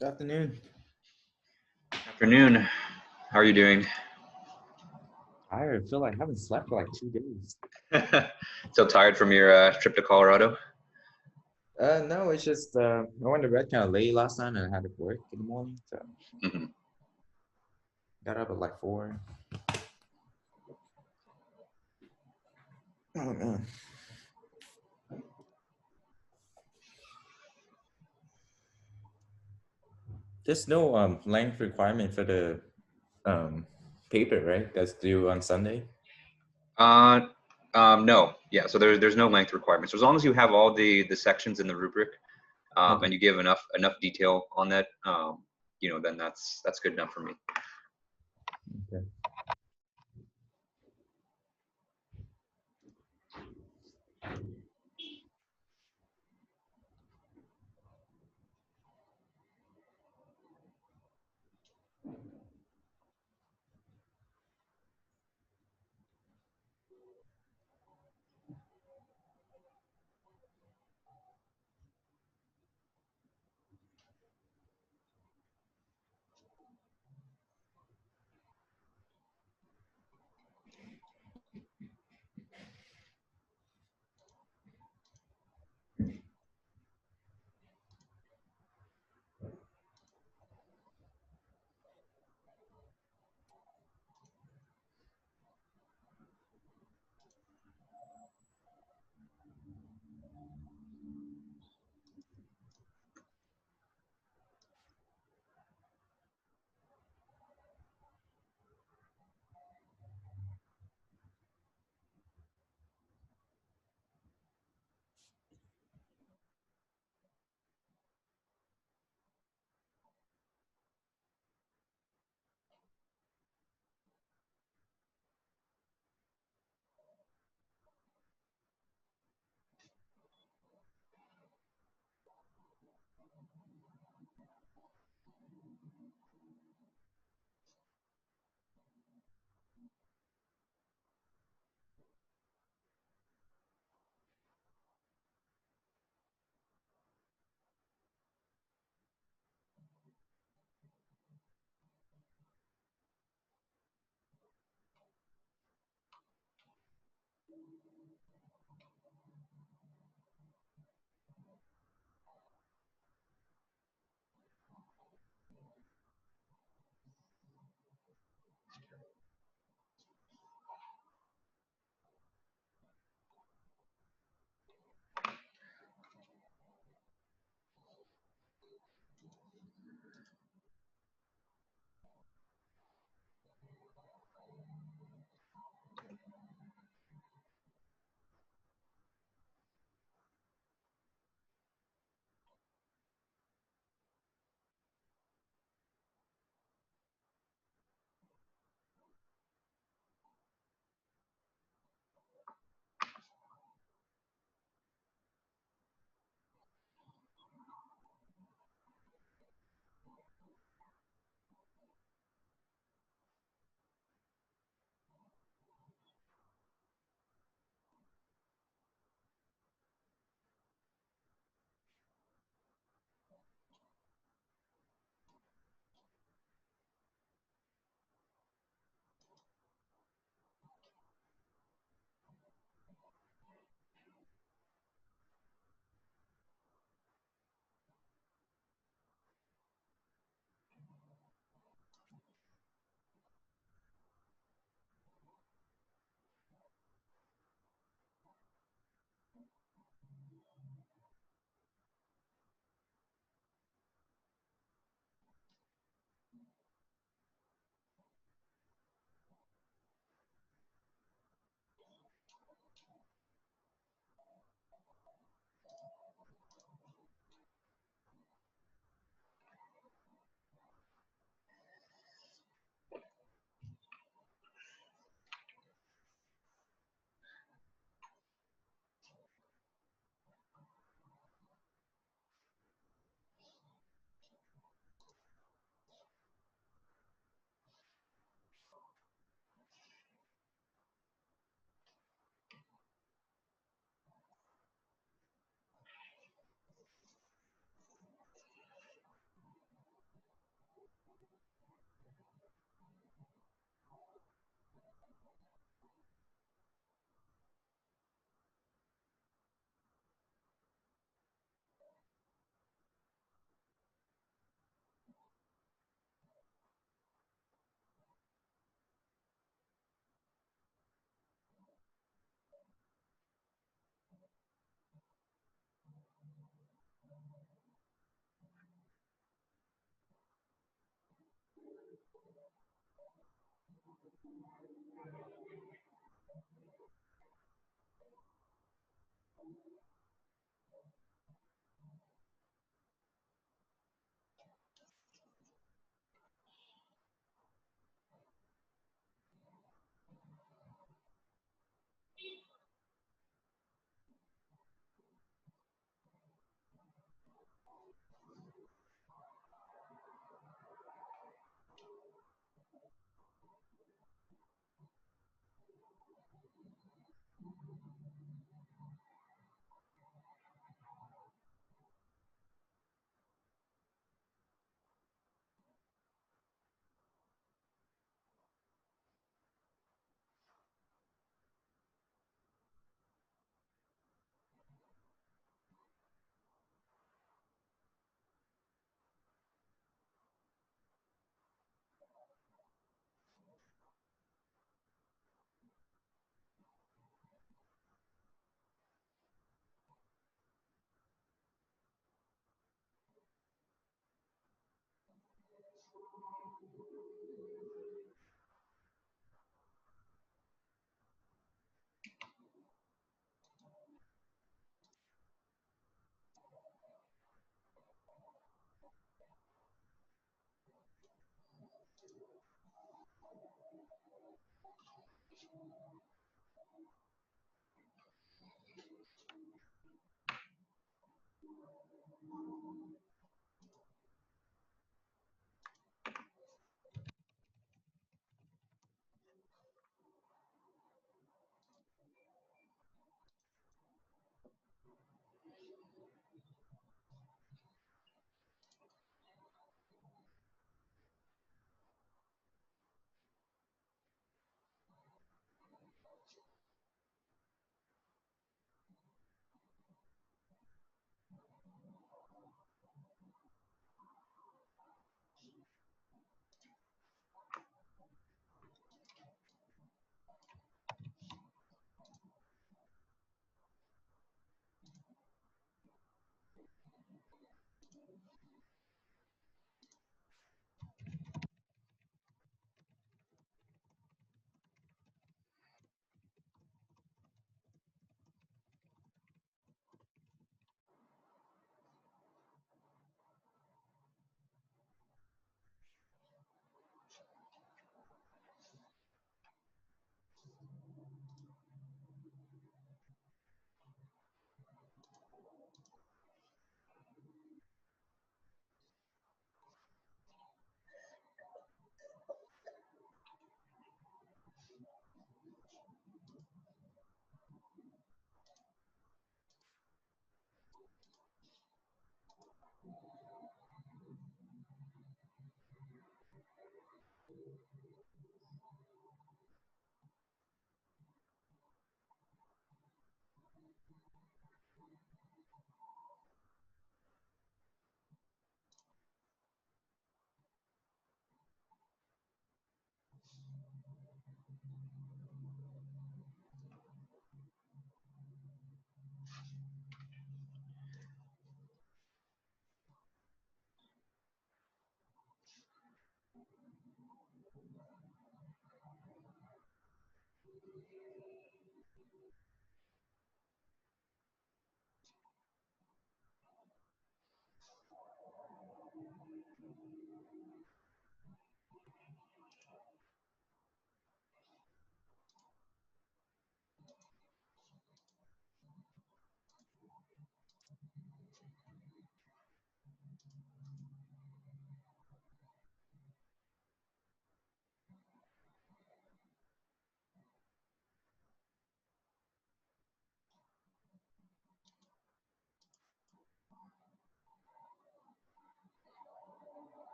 Good afternoon. Afternoon. How are you doing? I feel like I haven't slept for like 2 days. Still tired from your trip to Colorado? No, it's just I went to bed kind of late last night and I had to work in the morning, so got up at like 4. Oh man. There's no length requirement for the paper, right? That's due on Sunday. No. Yeah. So there's no length requirements. So as long as you have all the sections in the rubric, Okay. and you give enough detail on that, then that's good enough for me. Okay.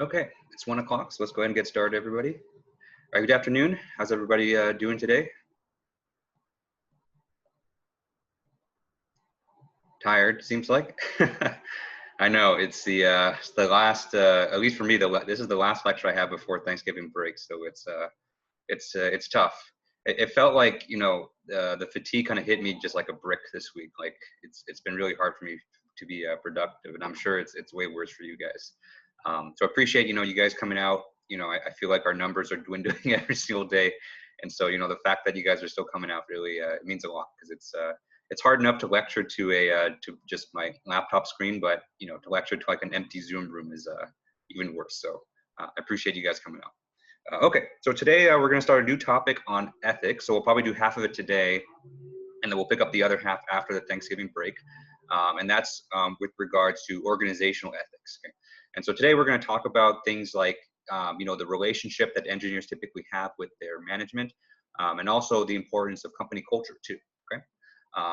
Okay, it's 1 o'clock, so let's go ahead and get started, everybody. All right, good afternoon. How's everybody doing today? Tired, seems like. I know it's the last, at least for me, this is the last lecture I have before Thanksgiving break, so it's tough. It felt like, you know, the fatigue kind of hit me just like a brick this week. Like it's been really hard for me to be productive, and I'm sure it's way worse for you guys. So I appreciate, you know, you guys coming out. You know, I feel like our numbers are dwindling every single day, and so, you know, the fact that you guys are still coming out really it means a lot, because it's hard enough to lecture to just my laptop screen, but you know, to lecture to like an empty Zoom room is even worse. So I appreciate you guys coming out. Okay, so today we're going to start a new topic on ethics. So we'll probably do half of it today, and then we'll pick up the other half after the Thanksgiving break. And that's with regards to organizational ethics. Okay? And so today we're going to talk about things like, you know, the relationship that engineers typically have with their management, and also the importance of company culture too. Okay.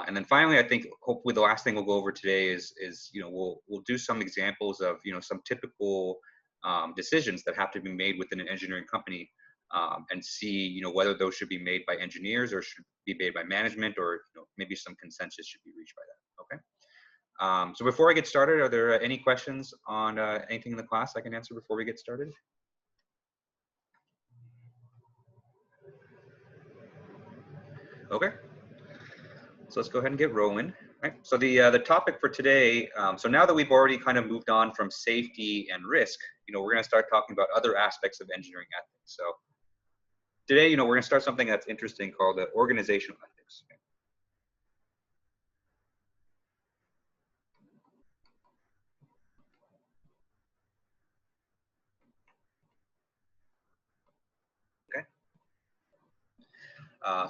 And then finally, I think hopefully the last thing we'll go over today is you know, we'll do some examples of, you know, some typical decisions that have to be made within an engineering company, and see, you know, whether those should be made by engineers or should be made by management, or, you know, maybe some consensus should be reached by that. Okay. So before I get started, are there any questions on anything in the class I can answer before we get started? Okay. So let's go ahead and get rolling. Right. So the topic for today, so now that we've already kind of moved on from safety and risk, you know, we're going to start talking about other aspects of engineering ethics. So today, you know, we're going to start something that's interesting called organizational ethics. Okay.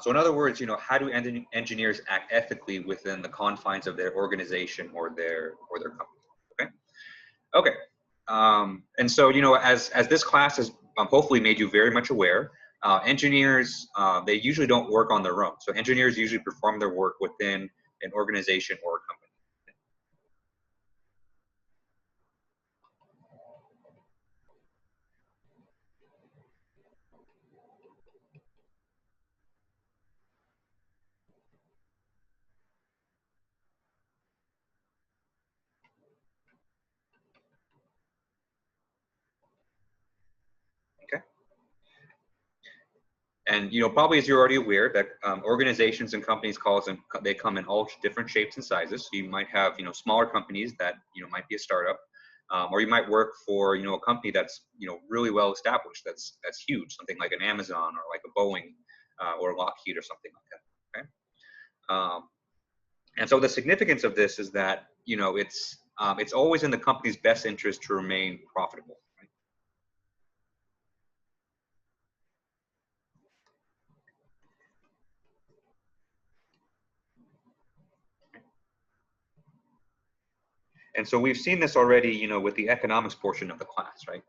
So in other words, you know, how do engineers act ethically within the confines of their organization or their company? Okay. Okay. And so, you know, as this class has hopefully made you very much aware, engineers, they usually don't work on their own. So engineers usually perform their work within an organization or a company. Okay. And, you know, probably as you're already aware that organizations and companies they come in all different shapes and sizes. So you might have, you know, smaller companies that, you know, might be a startup, or you might work for, you know, a company that's, you know, really well established, that's huge, something like an Amazon or like a Boeing, or a Lockheed or something like that. Okay. And so the significance of this is that, you know, it's always in the company's best interest to remain profitable. Right? And so we've seen this already, you know, with the economics portion of the class, right?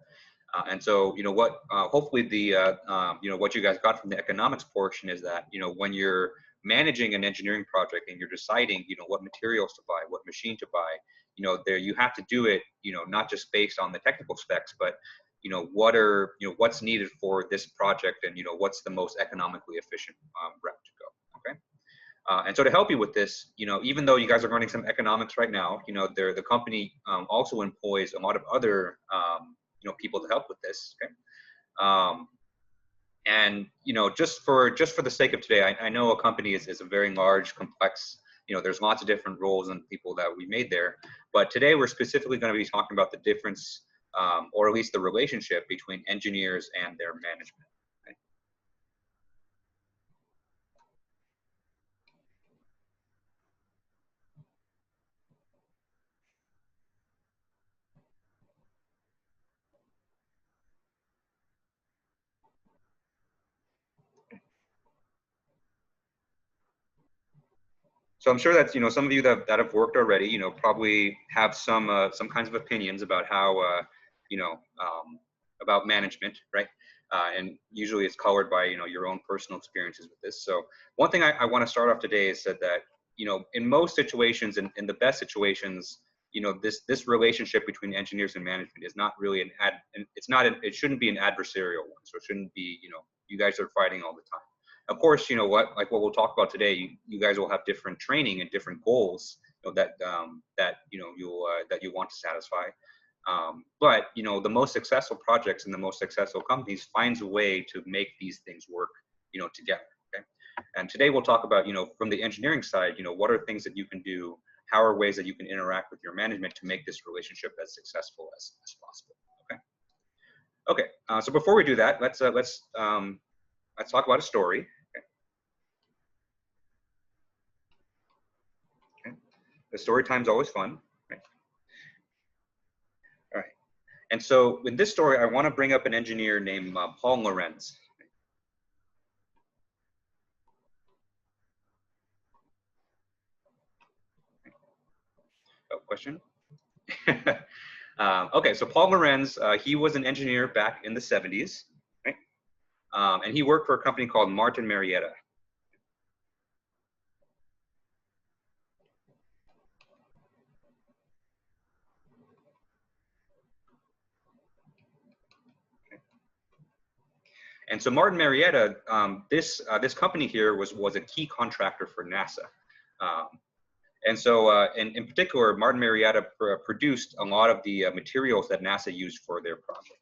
And so, you know, what hopefully you know, what you guys got from the economics portion is that, you know, when you're managing an engineering project and you're deciding, you know, what materials to buy, what machine to buy, you know, you have to do it, you know, not just based on the technical specs, but, you know, what's needed for this project, and, you know, what's the most economically efficient route to go. Okay. And so to help you with this, you know, even though you guys are learning some economics right now, you know, the company also employs a lot of other, you know, people to help with this. Okay. And, you know, just for the sake of today, I know a company is a very large, complex, you know, there's lots of different roles and people that we made there. But today we're specifically going to be talking about the difference, or at least the relationship between engineers and their management. Okay? So I'm sure that, you know, some of you that have worked already, you know, probably have some kinds of opinions about how, you know, about management, right? And usually it's colored by, you know, your own personal experiences with this. So one thing I want to start off today is that, you know, in most situations, in the best situations, this relationship between engineers and management is not really it shouldn't be an adversarial one. So it shouldn't be, you guys are fighting all the time. Of course, like what we'll talk about today, you guys will have different training and different goals that you want to satisfy. But the most successful projects and the most successful companies finds a way to make these things work, together. Okay. And today we'll talk about, from the engineering side, what are things that you can do? How are ways that you can interact with your management to make this relationship as successful as possible? Okay. Okay. So before we do that, let's talk about a story. Okay. Okay. The story time's always fun. Right? All right. And so in this story, I want to bring up an engineer named Paul Lorenz. Oh, question? Okay, so Paul Lorenz, he was an engineer back in the 70s, right? And he worked for a company called Martin Marietta. Okay. And so Martin Marietta, this company here was a key contractor for NASA. And so, in particular, Martin Marietta produced a lot of the materials that NASA used for their project.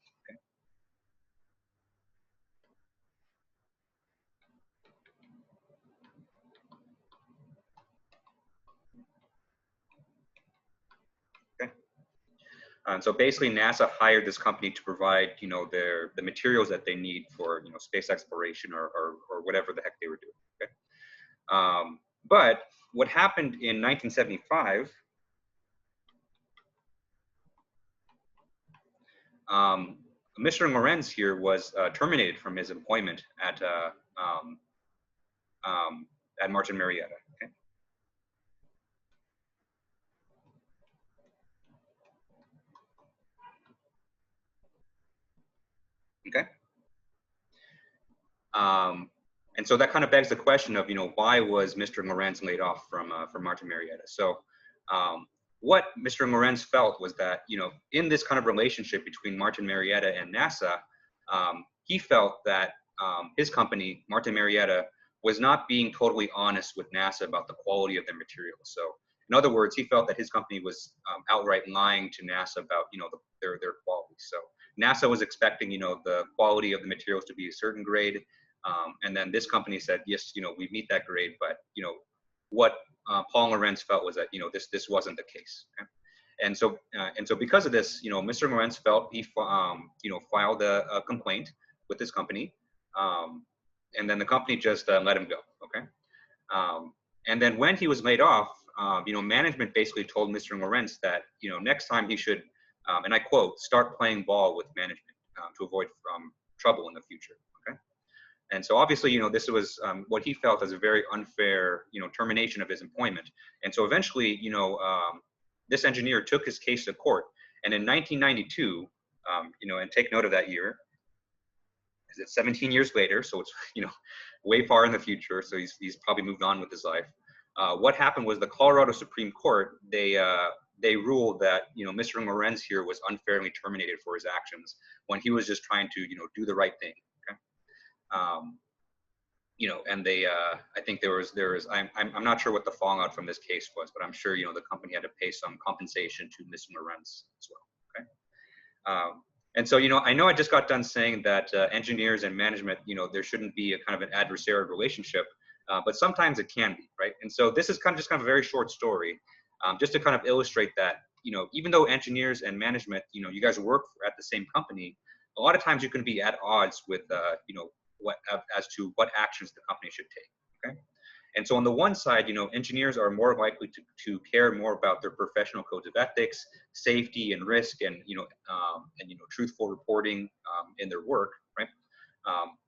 Okay. And so basically, NASA hired this company to provide, the materials that they need for, space exploration or whatever the heck they were doing. Okay. But what happened in 1975? Mr. Lorenz here was terminated from his employment at Martin Marietta. Okay. Okay. And so that kind of begs the question of, why was Mr. Lorenz laid off from Martin Marietta? So what Mr. Lorenz felt was that, in this kind of relationship between Martin Marietta and NASA, he felt that his company, Martin Marietta, was not being totally honest with NASA about the quality of their materials. So in other words, he felt that his company was outright lying to NASA about, their quality. So NASA was expecting, the quality of the materials to be a certain grade. And then this company said, yes, we meet that grade, but, what Paul Lorenz felt was that, this wasn't the case. Okay? And so because of this, Mr. Lorenz felt he, filed a complaint with this company. And then the company just let him go. Okay. And then when he was laid off, management basically told Mr. Lorenz that, next time he should, and I quote, start playing ball with management to avoid trouble in the future. Okay. And so obviously, this was what he felt as a very unfair, termination of his employment. And so eventually, this engineer took his case to court. And in 1992, and take note of that year, is it 17 years later? So it's, way far in the future. So he's probably moved on with his life. What happened was the Colorado Supreme Court, they ruled that, Mr. Lorenz here was unfairly terminated for his actions when he was just trying to, do the right thing. Okay. And they, I think there was, I'm not sure what the fallout from this case was, but I'm sure, the company had to pay some compensation to Mr. Lorenz as well. Okay. And so, I know I just got done saying that engineers and management, there shouldn't be a kind of an adversarial relationship, but sometimes it can be, right? And so this is kind of a very short story, just to kind of illustrate that, even though engineers and management, you guys work at the same company, a lot of times you can be at odds with, as to what actions the company should take. Okay. And so on the one side, engineers are more likely to care more about their professional codes of ethics, safety and risk, and truthful reporting in their work, right?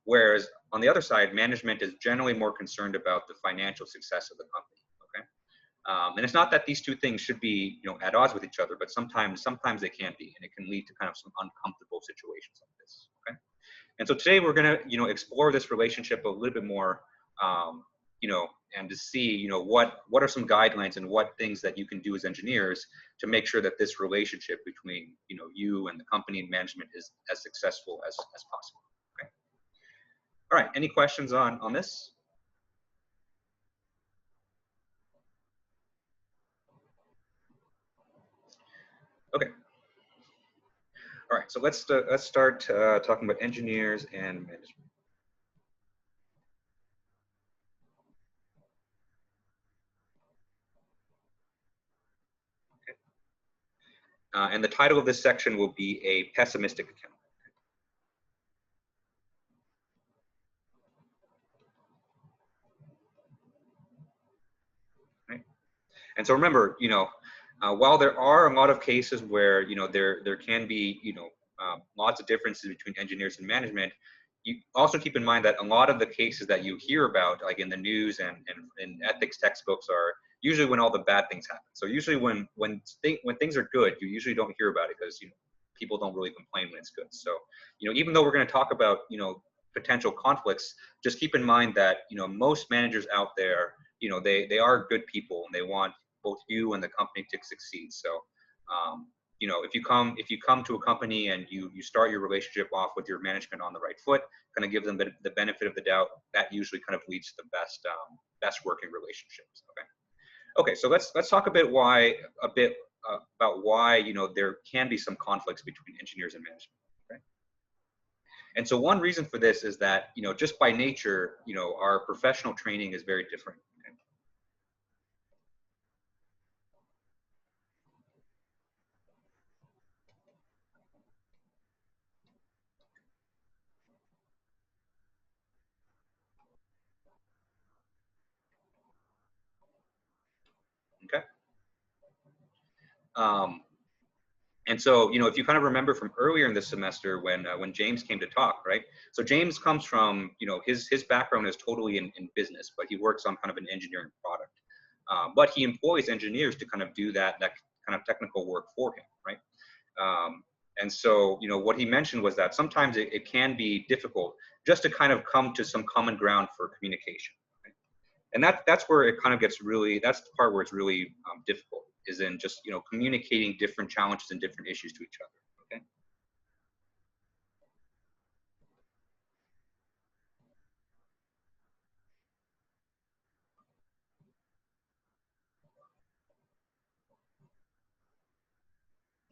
Whereas on the other side, management is generally more concerned about the financial success of the company. Okay. And it's not that these two things should be, at odds with each other, but sometimes they can be, and it can lead to kind of some uncomfortable situations like this. Okay. And so today we're going to, explore this relationship a little bit more, and to see, what are some guidelines and what things that you can do as engineers to make sure that this relationship between, you and the company and management is as successful as possible. Okay. All right. Any questions on this? Okay. All right. So let's start talking about engineers and management. And the title of this section will be a pessimistic account. Right? And so remember, while there are a lot of cases where, there can be, lots of differences between engineers and management, you also keep in mind that a lot of the cases that you hear about, like in the news and in ethics textbooks, are usually when all the bad things happen. So usually when things are good, you usually don't hear about it because, people don't really complain when it's good. So, even though we're going to talk about, potential conflicts, just keep in mind that, most managers out there, they are good people and they want both you and the company to succeed. So, if you come to a company and you start your relationship off with your management on the right foot, kind of give them the benefit of the doubt, that usually kind of leads to the best working relationships. Okay, so let's talk about why there can be some conflicts between engineers and management. Okay? And so one reason for this is that, just by nature, our professional training is very different. Okay. And so, if you kind of remember from earlier in this semester when James came to talk, right? So James comes from, his background is totally in business, but he works on kind of an engineering product. But he employs engineers to kind of do that kind of technical work for him, right? And so, what he mentioned was that sometimes it can be difficult just to kind of come to some common ground for communication. Right? And that's where it kind of gets that's the part where it's really difficult, is in just, communicating different challenges and different issues to each other. Okay.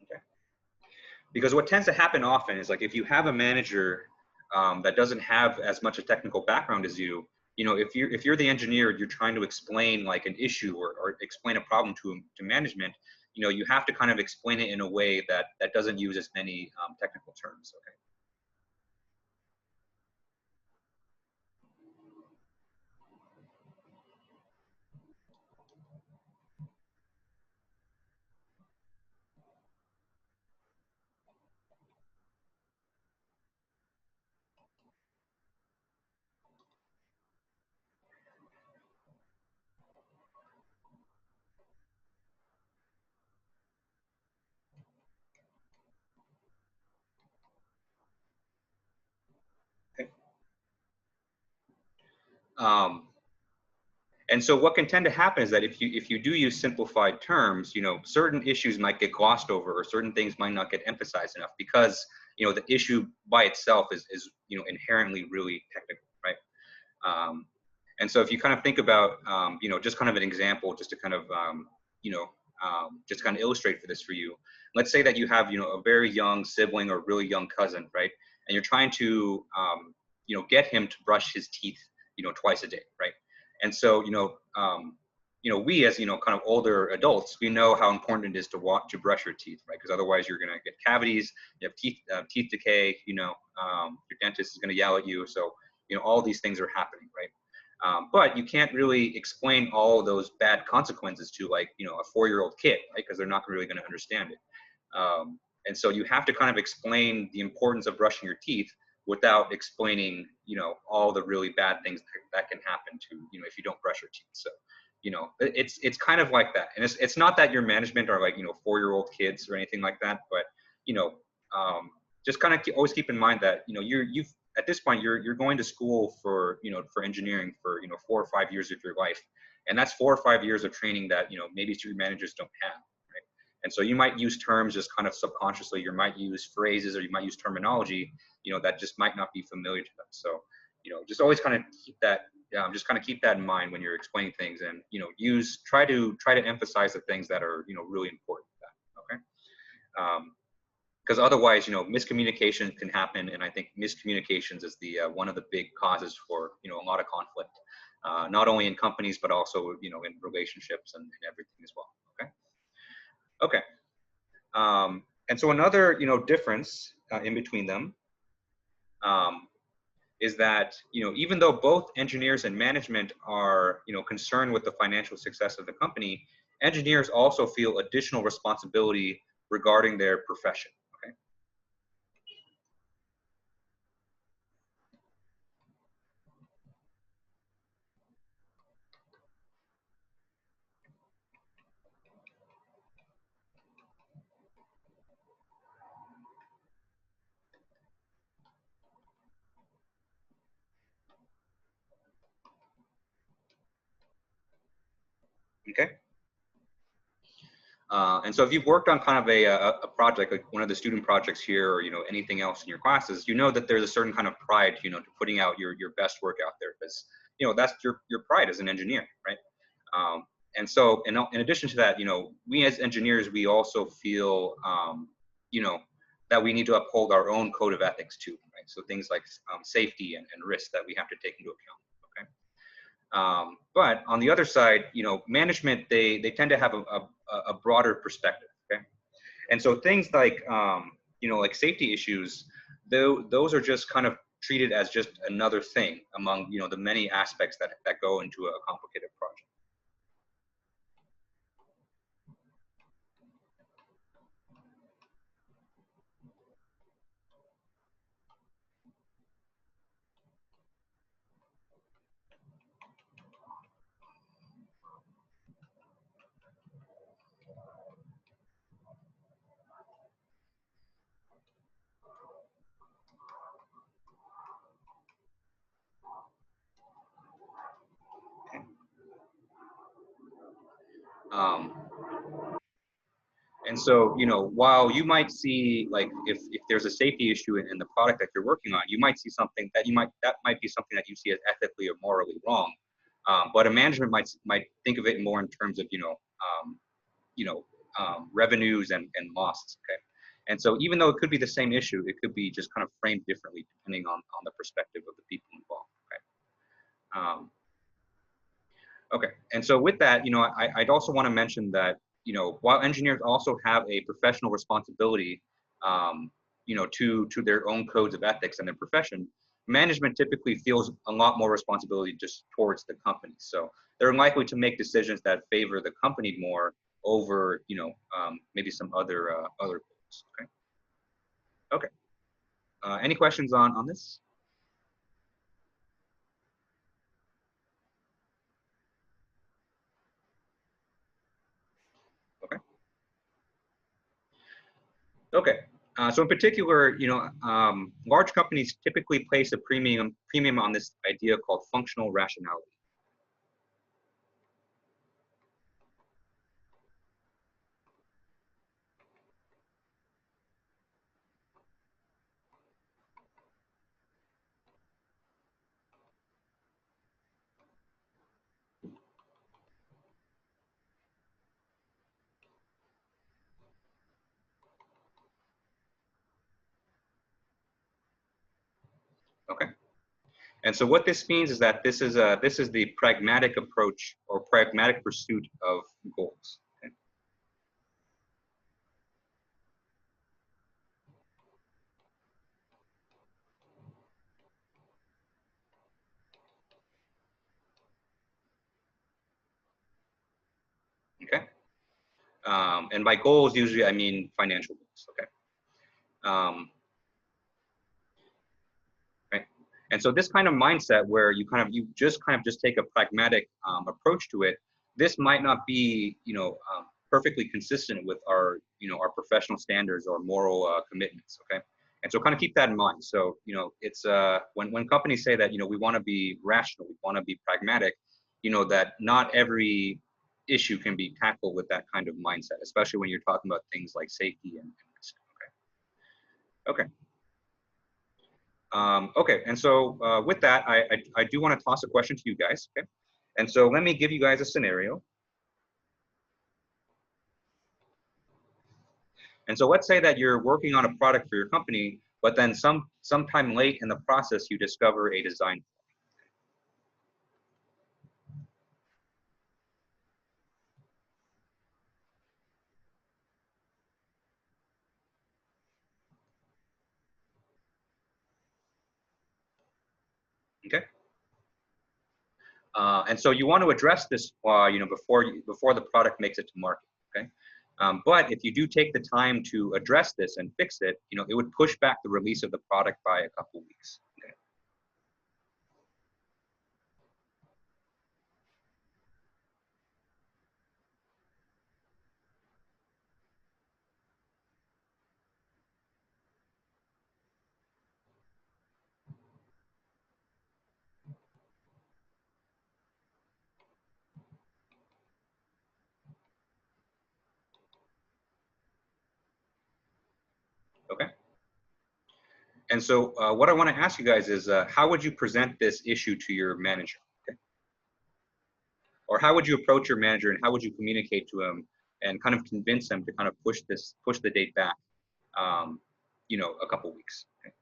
Okay. Because what tends to happen often is, like, if you have a manager that doesn't have as much a technical background as you, if you're the engineer, you're trying to explain like an issue or explain a problem to management, you have to kind of explain it in a way that doesn't use as many technical terms. Okay. Okay. And so what can tend to happen is that if you do use simplified terms, certain issues might get glossed over, or certain things might not get emphasized enough because, the issue by itself is inherently really technical, right? And so if you kind of think about, just kind of an example, just to kind of, just kind of illustrate for this for you. Let's say that you have, a very young sibling or really young cousin, right? And you're trying to, get him to brush his teeth, twice a day, right? And so, we as, kind of older adults, we know how important it is to brush your teeth, right? Because otherwise you're going to get cavities, you have teeth decay, your dentist is going to yell at you. So, all these things are happening, right? But you can't really explain all of those bad consequences to, like, a 4-year-old kid, right? Because they're not really going to understand it. And so you have to kind of explain the importance of brushing your teeth without explaining, all the really bad things that can happen to, if you don't brush your teeth. So, it's kind of like that. And it's not that your management are like, 4-year-old kids or anything like that, but, just kind of always keep in mind that, you've at this point, you're going to school for, for engineering for, 4 or 5 years of your life. And that's 4 or 5 years of training that, maybe student managers don't have, right? And so you might use terms just kind of subconsciously, you might use phrases, or you might use terminology, that just might not be familiar to them. So, just always kind of keep that, keep that in mind when you're explaining things, and, try to emphasize the things that are, really important to that, okay? Because otherwise, miscommunication can happen, and I think miscommunications is the one of the big causes for, a lot of conflict, not only in companies but also, in relationships and everything as well. Okay. And so another, difference in between them is that, even though both engineers and management are, concerned with the financial success of the company, engineers also feel additional responsibility regarding their profession. Okay. And so if you've worked on kind of a project, like one of the student projects here, or, anything else in your classes, that there's a certain kind of pride, to putting out your best work out there, because, that's your pride as an engineer, right? And so in addition to that, we as engineers, we also feel, that we need to uphold our own code of ethics too, right? So things like safety and risk that we have to take into account, okay? But on the other side, management, they tend to have a broader perspective, okay? And so things like, like safety issues, those are just kind of treated as just another thing among, the many aspects that go into a complicated project. Um, and so, while you might see, like, if there's a safety issue in the product that you're working on, you might see something that might be something that you see as ethically or morally wrong. But a management might think of it more in terms of, revenues and losses, okay? And so even though it could be the same issue, it could be just kind of framed differently depending on the perspective of the people involved, okay? Okay, and so with that, I'd also want to mention that, while engineers also have a professional responsibility, to their own codes of ethics and their profession, management typically feels a lot more responsibility just towards the company. So they're likely to make decisions that favor the company more over, maybe some other goals. Okay. Okay. Any questions on this? Okay. Okay. So in particular, large companies typically place a premium on this idea called functional rationality. Okay. And so what this means is that this is the pragmatic approach or pragmatic pursuit of goals. Okay. Okay. And by goals, usually I mean financial goals. Okay. Right. And so this kind of mindset where you just take a pragmatic approach to it, this might not be, perfectly consistent with our, our professional standards or moral commitments. Okay. And so kind of keep that in mind. So, it's when companies say that, we want to be rational, we want to be pragmatic, that not every issue can be tackled with that kind of mindset, especially when you're talking about things like safety and risk. Okay. Okay. Okay. And so with that, I do want to toss a question to you guys. Okay. And so let me give you guys a scenario. And so let's say that you're working on a product for your company, but then sometime late in the process, you discover a design. Okay. And so you want to address this, before the product makes it to market. Okay. But if you do take the time to address this and fix it, it would push back the release of the product by a couple weeks. Okay. Okay. And so what I want to ask you guys is, how would you present this issue to your manager? Okay. Or how would you approach your manager, and how would you communicate to him and kind of convince him to kind of push the date back, a couple weeks? Okay.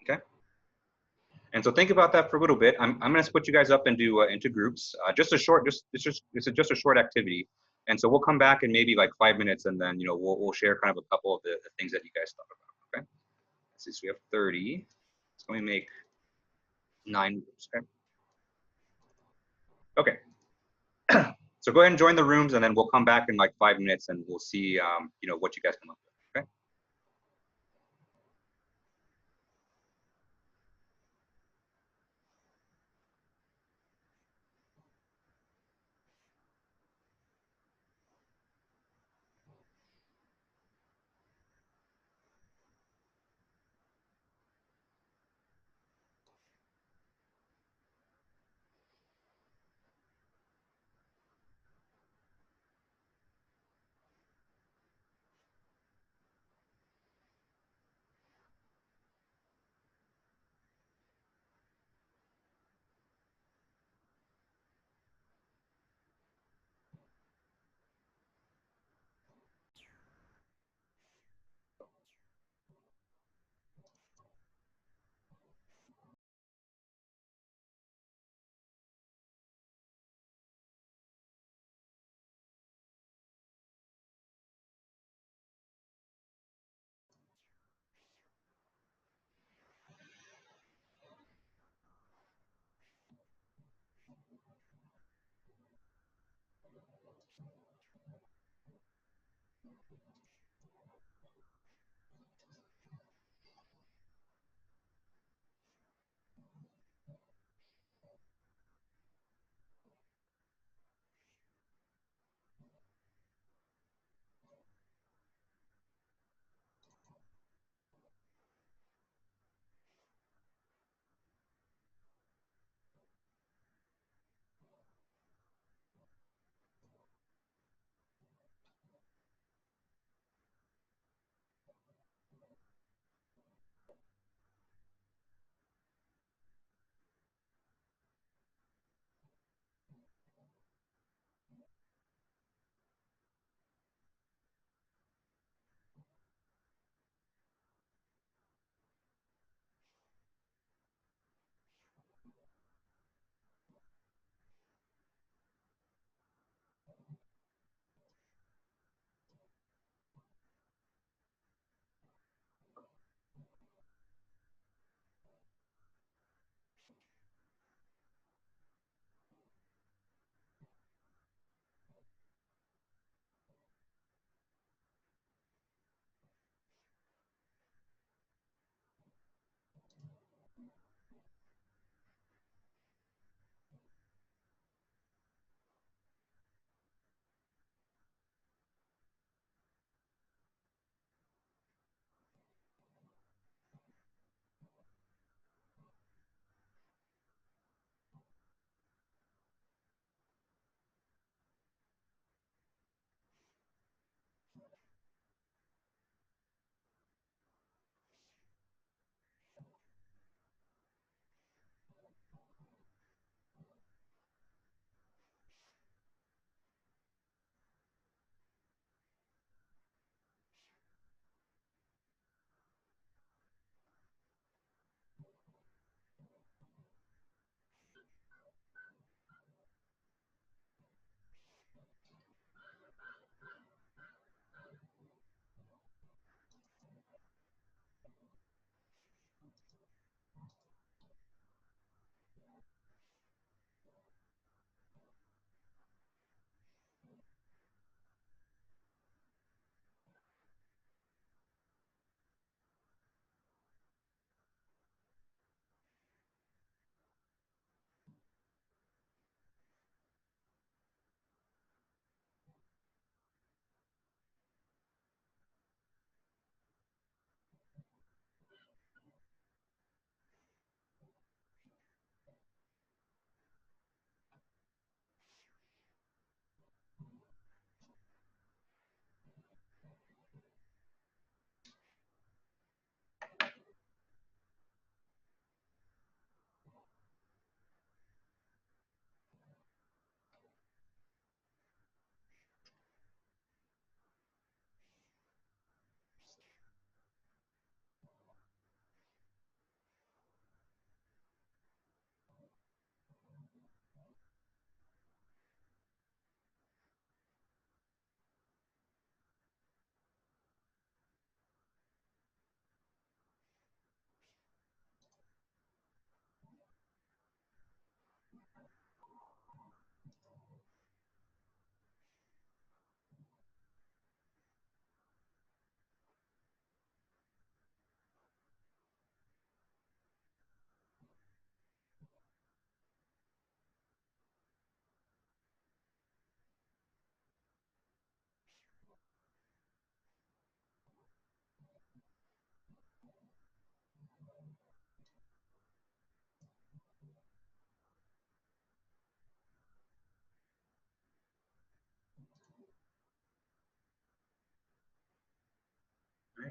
Okay. And so think about that for a little bit. I'm going to split you guys up into groups. Just a short, just a short activity. And so we'll come back in maybe like 5 minutes, and then we'll share kind of a couple of the things that you guys thought about. Okay. Let's see. So we have 30. So let me make 9 groups. Okay. Okay. So go ahead and join the rooms, and then we'll come back in like 5 minutes, and we'll see what you guys come up with. Okay.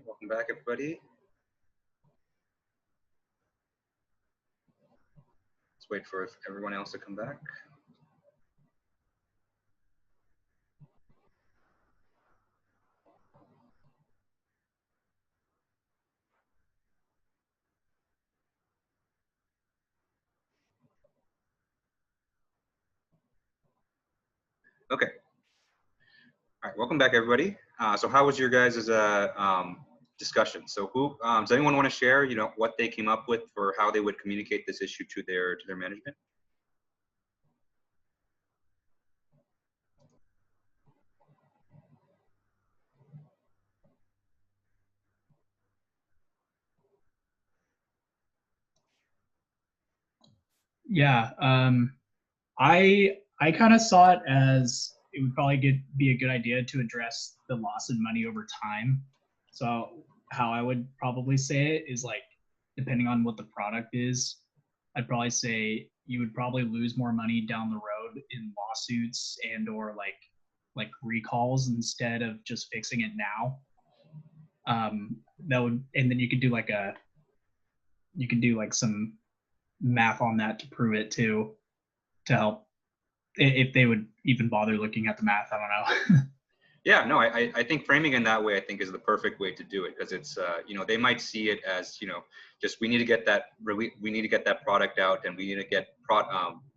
right, welcome back, everybody. Let's wait for everyone else to come back. Okay. All right, welcome back, everybody. So how was your guys' discussion? So who does anyone want to share, what they came up with for how they would communicate this issue to their management? Yeah, I kind of saw it as it would probably be a good idea to address the loss of money over time. So how I would probably say it is like, depending on what the product is, I'd probably say you would probably lose more money down the road in lawsuits and or like recalls instead of just fixing it now. That would, and then you could do like some math on that to prove it too, to help if they would even bother looking at the math. I don't know. Yeah, no, I think framing in that way, I think, is the perfect way to do it, because it's they might see it as just we need to get that product out, and we need to get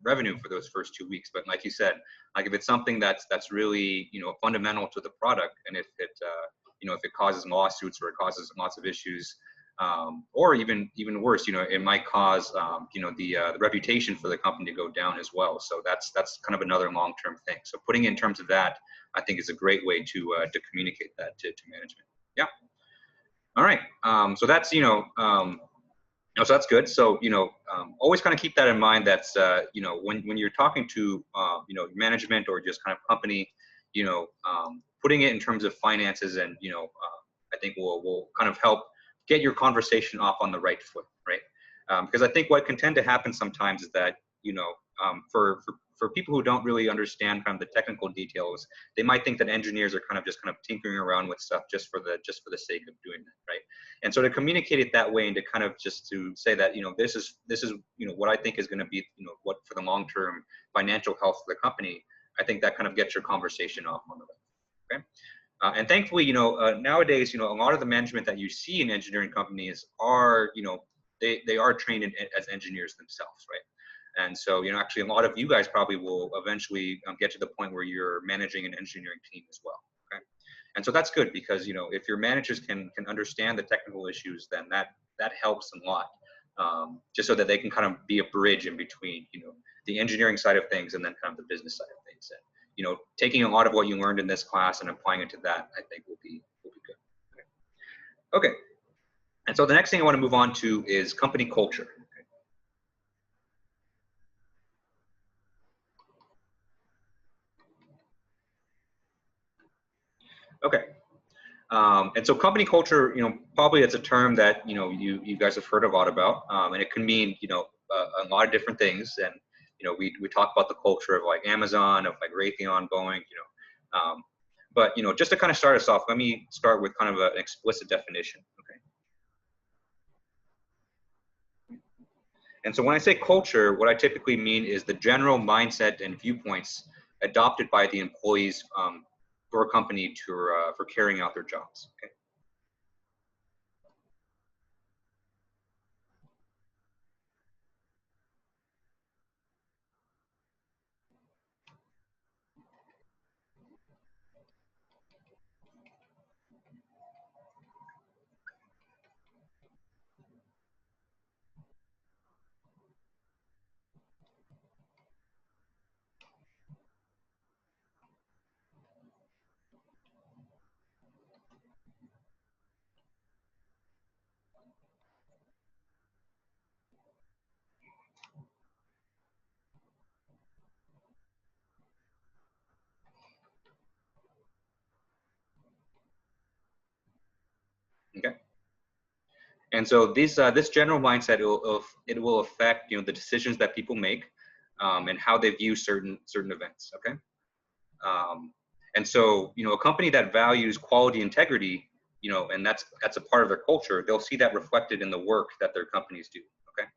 revenue for those first 2 weeks. But like you said, like if it's something that's really fundamental to the product, and if it if it causes lawsuits or it causes lots of issues, or even worse, it might cause the reputation for the company to go down as well. So that's kind of another long-term thing. So putting it in terms of that, I think, is a great way to communicate that to management. Yeah. All right. So that's so that's good. So always kind of keep that in mind. That's when you're talking to management or just kind of company, putting it in terms of finances, and I think will kind of help get your conversation off on the right foot, right? Because I think what can tend to happen sometimes is that for people who don't really understand kind of the technical details, they might think that engineers are kind of tinkering around with stuff just for the sake of doing that, right? And so to communicate it that way, and to kind of just to say that this is what I think is going to be what for the long-term financial health of the company, I think that kind of gets your conversation off on the right. Okay. And thankfully, nowadays, a lot of the management that you see in engineering companies are, they are trained as engineers themselves, right? And so, actually, a lot of you guys probably will eventually get to the point where you're managing an engineering team as well. Okay. And so that's good, because, if your managers can understand the technical issues, then that helps a lot, just so that they can kind of be a bridge in between, the engineering side of things and then kind of the business side of things. And, taking a lot of what you learned in this class and applying it to that, I think will be good. Okay. And so the next thing I want to move on to is company culture. Okay. And so company culture, probably it's a term that, you guys have heard a lot about, and it can mean, a lot of different things. And, we talk about the culture of like Amazon, of like Raytheon, Boeing, but, just to kind of start us off, let me start with kind of an explicit definition. Okay. And so when I say culture, what I typically mean is the general mindset and viewpoints adopted by the employees for a company for carrying out their jobs. Okay. Okay. And so this general mindset, it will affect the decisions that people make, and how they view certain events. Okay. And so a company that values quality integrity, and that's a part of their culture, they'll see that reflected in the work that their companies do. Okay.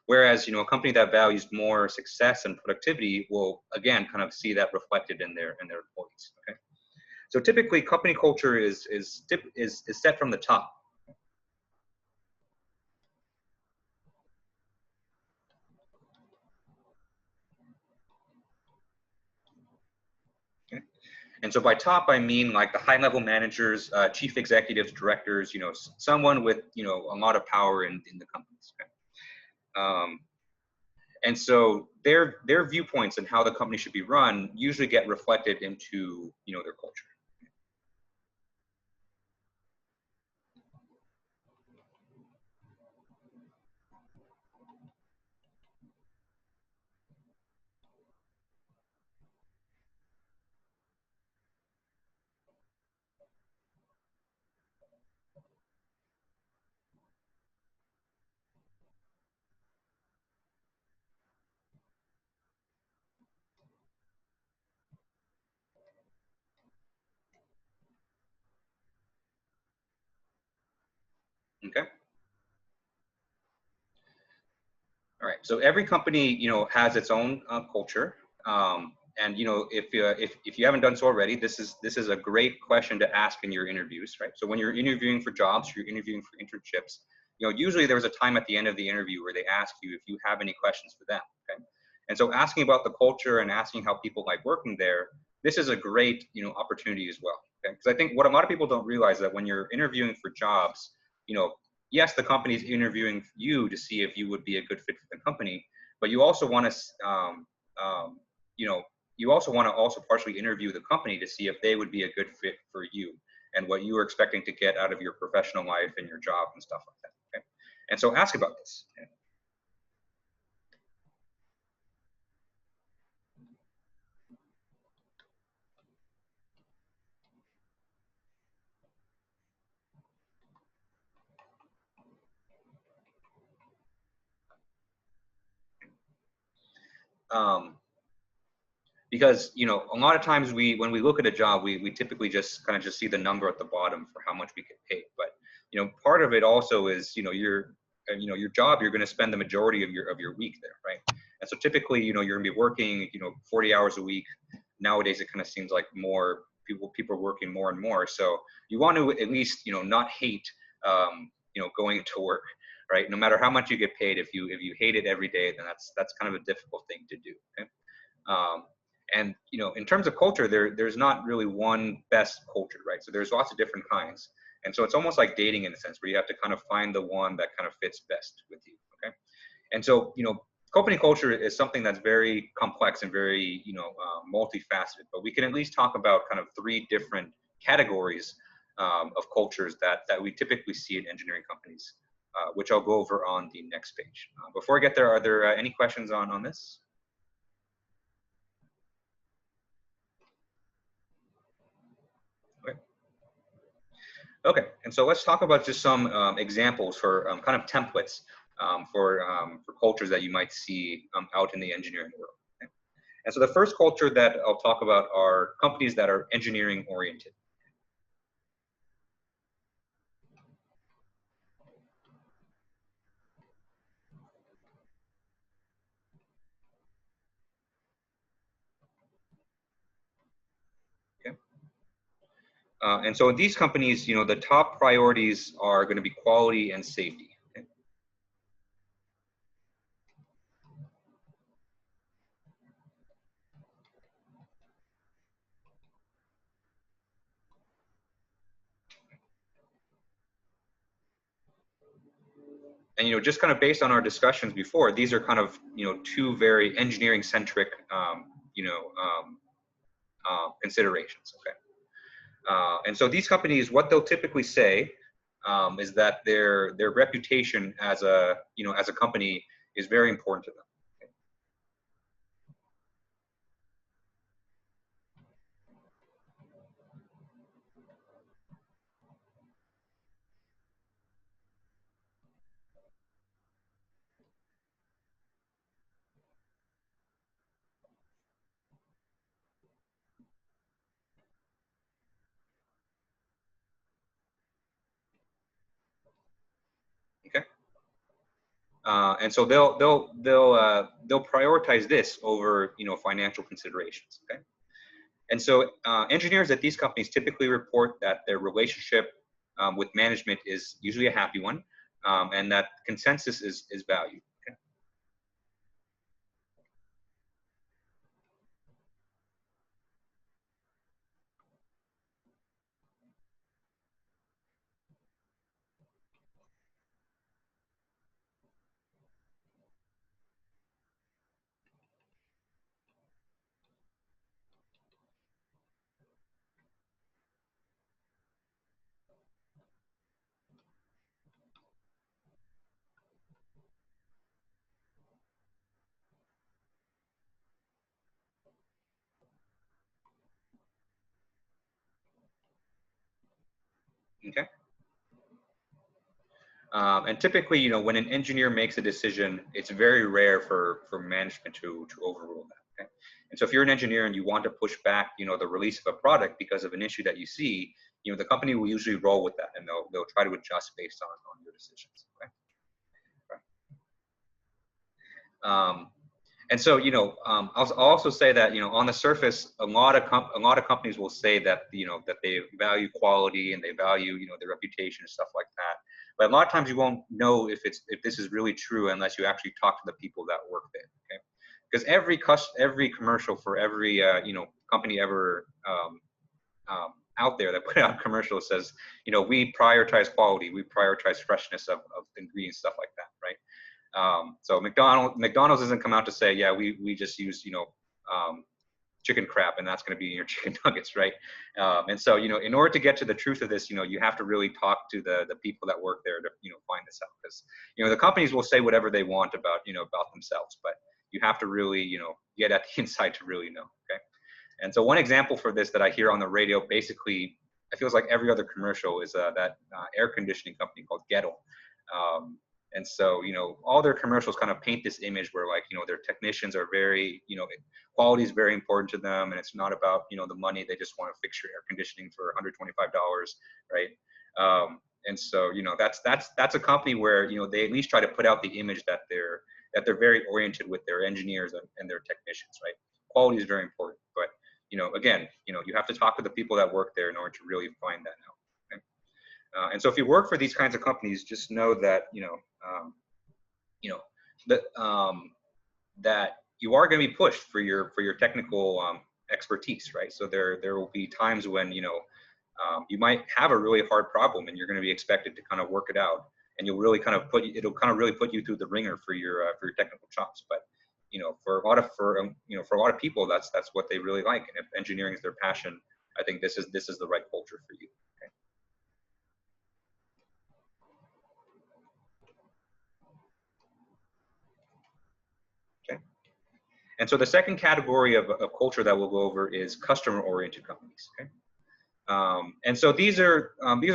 Whereas, a company that values more success and productivity will, again, kind of see that reflected in their employees. Okay. So typically, company culture is set from the top. Okay. And so by top, I mean like the high-level managers, chief executives, directors, someone with, a lot of power in the companies. Okay? And so their viewpoints and how the company should be run usually get reflected into, their culture. Okay. All right. So every company, has its own culture. And if you haven't done so already, this is a great question to ask in your interviews, right? So when you're interviewing for jobs, you're interviewing for internships, usually there's a time at the end of the interview where they ask you if you have any questions for them. Okay. And so asking about the culture and asking how people like working there, this is a great, opportunity as well. Okay. Because I think what a lot of people don't realize is that when you're interviewing for jobs, yes, the company is interviewing you to see if you would be a good fit for the company, but you also want to, you also want to also partially interview the company to see if they would be a good fit for you and what you are expecting to get out of your professional life and your job and stuff like that. Okay? And so ask about this. Because a lot of times when we look at a job, we typically just kind of just see the number at the bottom for how much we get paid. But part of it also is your job, you're going to spend the majority of your week there, right? And so typically you're going to be working 40 hours a week. Nowadays it kind of seems like more people are working more and more. So you want to at least not hate going to work, right? No matter how much you get paid, if you hate it every day, then that's kind of a difficult thing to do. Okay? And in terms of culture, there's not really one best culture, right? So there's lots of different kinds, and so it's almost like dating in a sense, where you have to kind of find the one that kind of fits best with you. Okay, and so company culture is something that's very complex and very multifaceted, but we can at least talk about kind of 3 different categories of cultures that we typically see in engineering companies, which I'll go over on the next page. Before I get there, are there any questions on this? Okay, and so let's talk about just some examples for kind of templates for cultures that you might see out in the engineering world. Okay? And so the first culture that I'll talk about are companies that are engineering oriented. Okay. And so in these companies, the top priorities are going to be quality and safety. Okay? And just kind of based on our discussions before, these are kind of 2 very engineering centric considerations. Okay. And so these companies, what they'll typically say is that their reputation as a company is very important to them. And so they'll prioritize this over, you know, financial considerations. Okay. And so engineers at these companies typically report that their relationship with management is usually a happy one, and that consensus is valued. Okay. And typically, you know, when an engineer makes a decision, it's very rare for management to overrule that. Okay? And so if you're an engineer and you want to push back, you know, the release of a product because of an issue that you see, you know, the company will usually roll with that, and they'll try to adjust based on your decisions. Okay. Right. And so, you know, I'll also say that, you know, on the surface, a lot of companies will say that, you know, that they value quality and they value, you know, their reputation and stuff like that. But a lot of times you won't know if this is really true unless you actually talk to the people that work there. Okay, because every commercial for every you know, company ever out there that put out commercials says, you know, we prioritize quality, we prioritize freshness of ingredients, stuff like that, right? So McDonald's doesn't come out to say, yeah, we just use, you know, chicken crap, and that's going to be in your chicken nuggets, right? And so, you know, in order to get to the truth of this, you know, you have to really talk to the people that work there to, you know, find this out, because, you know, the companies will say whatever they want about, you know, about themselves, but you have to really, you know, get at the inside to really know. Okay. And so one example for this that I hear on the radio, basically, it feels like every other commercial, is that air conditioning company called Gettle. And so, you know, all their commercials kind of paint this image where, like, you know, their technicians are very, you know, quality is very important to them, and it's not about, you know, the money. They just want to fix your air conditioning for $125, right? And so, you know, that's a company where, you know, they at least try to put out the image that they're very oriented with their engineers and their technicians, right? Quality is very important, but, you know, again, you know, you have to talk to the people that work there in order to really find that out. And so if you work for these kinds of companies, just know that, you know, that that you are going to be pushed for your technical expertise, right? So there will be times when, you know, you might have a really hard problem, and you're going to be expected to kind of work it out, and you'll really kind of it'll kind of really put you through the ringer for your technical chops. But, you know, for a lot of people, that's what they really like, and if engineering is their passion, I think this is the right culture for you. And so the second category of culture that we'll go over is customer-oriented companies. Okay? And so these are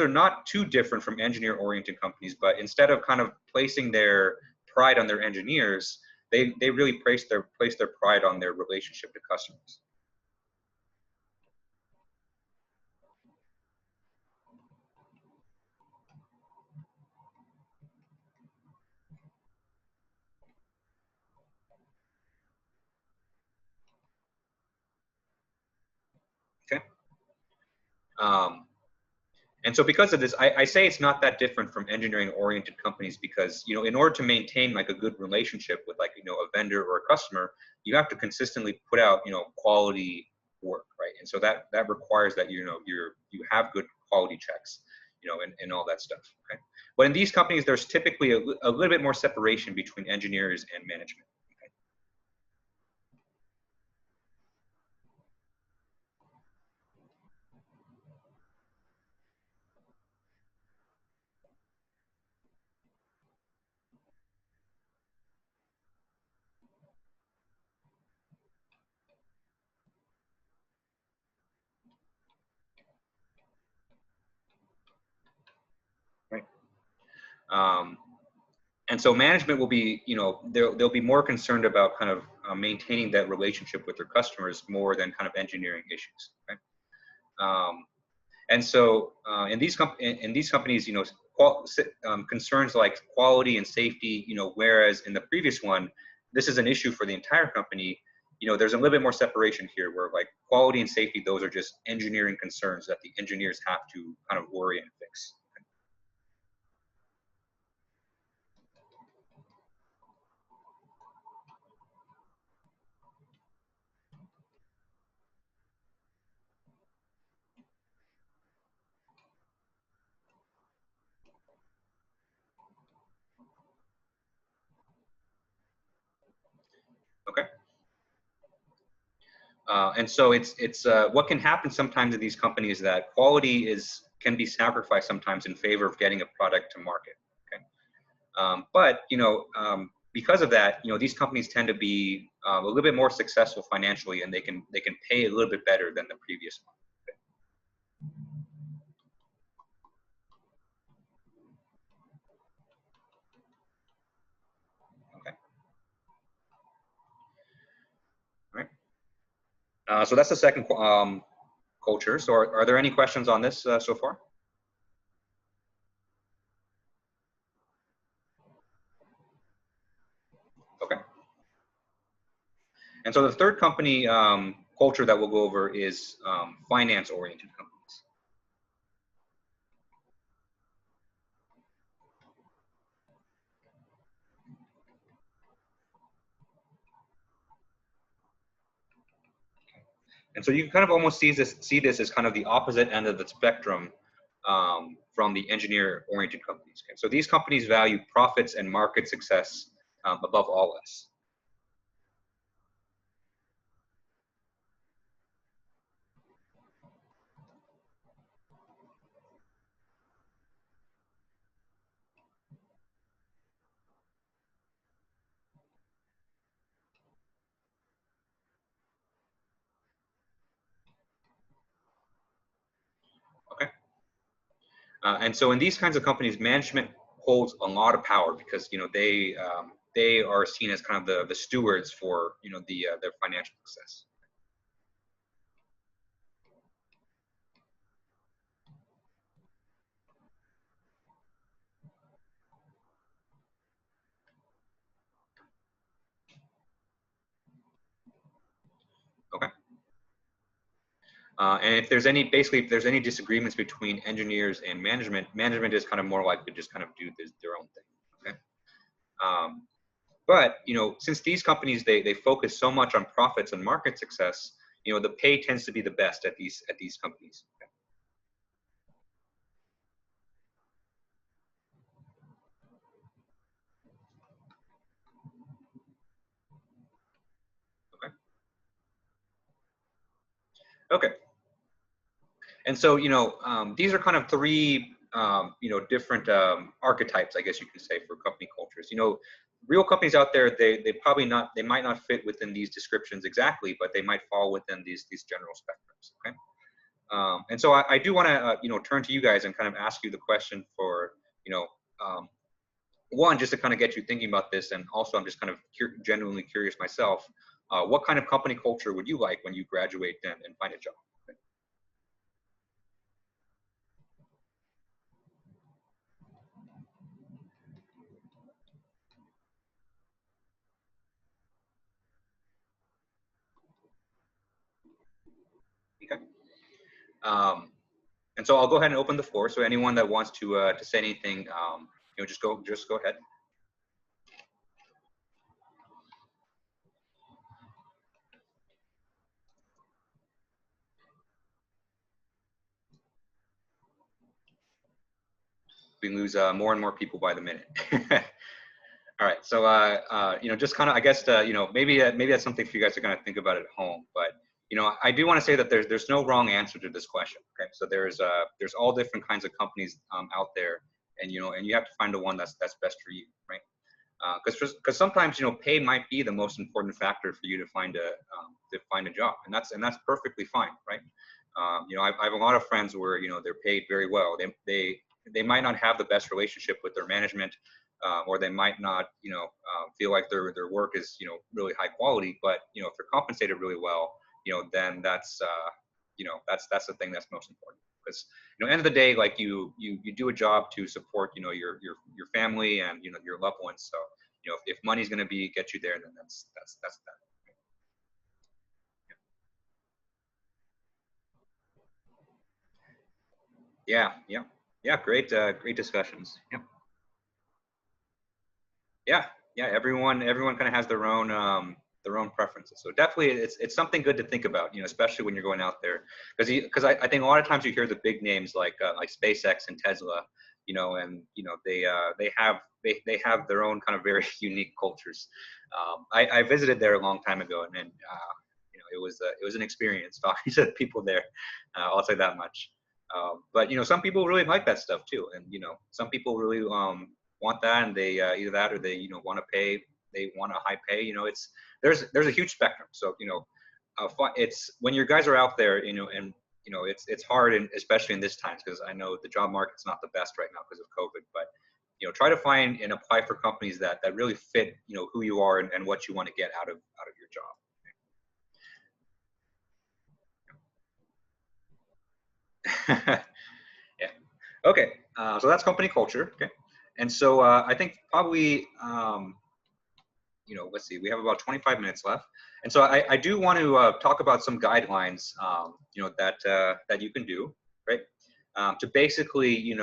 not too different from engineer-oriented companies, but instead of kind of placing their pride on their engineers, they really place their pride on their relationship to customers. Okay. And so because of this, I say it's not that different from engineering-oriented companies, because, you know, in order to maintain like a good relationship with, like, you know, a vendor or a customer, you have to consistently put out, you know, quality work, right? And so that requires that, you know, you have good quality checks, you know, and all that stuff. Okay. But in these companies, there's typically a little bit more separation between engineers and management. Right. And so management will be, you know, they'll be more concerned about kind of maintaining that relationship with their customers more than kind of engineering issues. Okay? And so in these companies, you know, concerns like quality and safety, whereas in the previous one, this is an issue for the entire company. There's a little bit more separation here where like quality and safety, those are just engineering concerns that the engineers have to kind of worry and fix. Okay. And so it's what can happen sometimes in these companies that quality can be sacrificed sometimes in favor of getting a product to market. Okay. But because of that, these companies tend to be a little bit more successful financially, and they can pay a little bit better than the previous one. Okay. All right. So that's the second culture. So are there any questions on this so far? Okay. And so the third company culture that we'll go over is finance-oriented companies. And so you can kind of almost see this as kind of the opposite end of the spectrum from the engineer-oriented companies. Okay? So these companies value profits and market success above all else. Okay. And so in these kinds of companies, management holds a lot of power because they are seen as kind of the stewards for their financial success. Okay. And if there's any disagreements between engineers and management is kind of more likely to just kind of do their own thing. Okay. But since these companies they focus so much on profits and market success, the pay tends to be the best at these companies. Okay. Okay. And so these are kind of three different archetypes, I guess you can say, for company cultures. Real companies out there, they might not fit within these descriptions exactly, but they might fall within these general spectrums. Okay. And so I do want to turn to you guys and kind of ask you the question for one, just to kind of get you thinking about this, and also I'm just kind of genuinely curious myself. What kind of company culture would you like when you graduate and find a job? Okay. And so I'll go ahead and open the floor. So anyone that wants to say anything, just go ahead. We lose more and more people by the minute. All right. So just kind of, I guess, maybe that's something for you guys to kind of think about at home. But I do want to say that there's no wrong answer to this question. Okay. So there's all different kinds of companies out there, and you have to find the one that's best for you, right? Because sometimes pay might be the most important factor for you to find a job, and that's perfectly fine, right? I have a lot of friends where they're paid very well. They might not have the best relationship with their management, or they might not feel like their work is really high quality. But if they're compensated really well, then that's the thing that's most important. because end of the day, like you do a job to support your family and your loved ones. So if money's going to be get you there, then that's that. Yeah. Great discussions. Yeah. Everyone kind of has their own preferences. So definitely, it's something good to think about, especially when you're going out there, because I think a lot of times you hear the big names like SpaceX and Tesla, and they have their own kind of very unique cultures. I visited there a long time ago, and it was an experience talking to the people there. I'll say that much. But some people really like that stuff too, and some people really want that, and they either that or they want to pay. They want a high pay. There's a huge spectrum. So it's when your guys are out there, and it's hard, and especially in this times, because I know the job market's not the best right now because of COVID. But try to find and apply for companies that really fit who you are and what you want to get out of your job. Yeah. Okay. So that's company culture. Okay. And so I think probably, let's see, we have about 25 minutes left. And so I do want to talk about some guidelines, that you can do, right? To basically,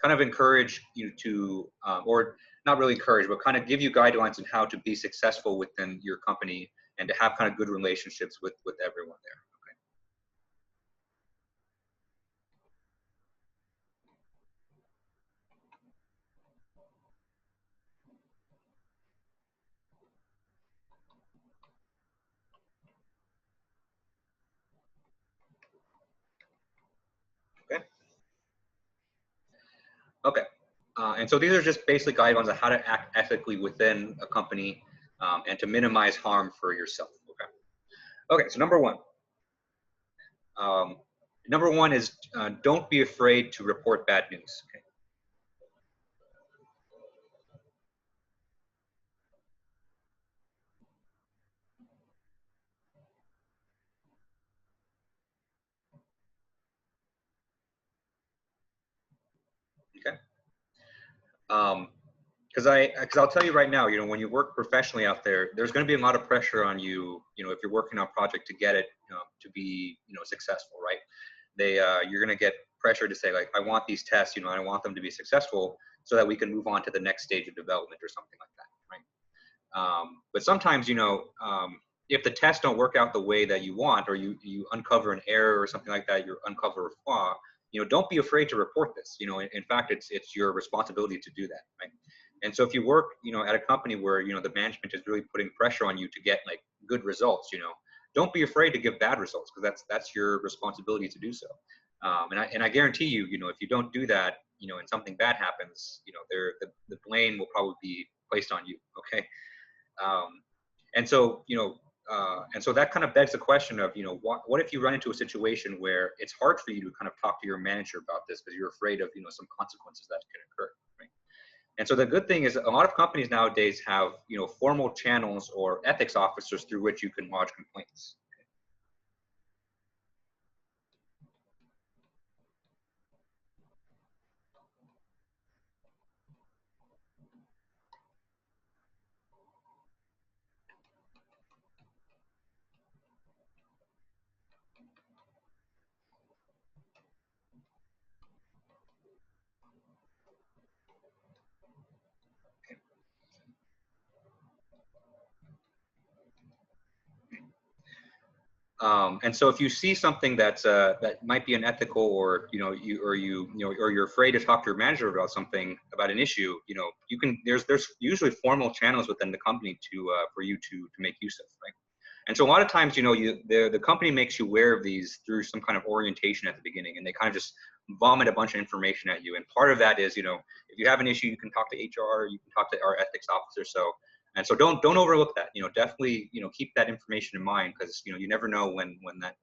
kind of encourage you to, or not really encourage, but kind of give you guidelines on how to be successful within your company and to have kind of good relationships with everyone there. Okay. Okay. And so these are just basic guidelines on how to act ethically within a company, and to minimize harm for yourself. Okay. Okay. So number one. Number one is don't be afraid to report bad news. Okay. Because I'll tell you right now, when you work professionally out there, there's going to be a lot of pressure on you. If you're working on a project to get it to be successful, right? You're going to get pressure to say, like, I want these tests, I want them to be successful so that we can move on to the next stage of development or something like that, right? But sometimes, if the tests don't work out the way that you want, or you uncover an error or something like that, you uncover a flaw, don't be afraid to report this. In fact, it's your responsibility to do that, right? And so if you work, at a company where, the management is really putting pressure on you to get like good results, don't be afraid to give bad results, because that's your responsibility to do so. And I guarantee you, if you don't do that, and something bad happens, the blame will probably be placed on you. Okay. And so, that kind of begs the question of, what if you run into a situation where it's hard for you to kind of talk to your manager about this because you're afraid of, some consequences that can occur, right? And so the good thing is a lot of companies nowadays have, formal channels or ethics officers through which you can lodge complaints. And so if you see something that's that might be unethical, or you're afraid to talk to your manager about something, about an issue, you can, there's usually formal channels within the company to for you to make use of, right? And so a lot of times, the company makes you aware of these through some kind of orientation at the beginning, and they kind of just vomit a bunch of information at you. And part of that is, if you have an issue, you can talk to HR, you can talk to our ethics officer. So don't overlook that. Definitely, keep that information in mind, because you never know when that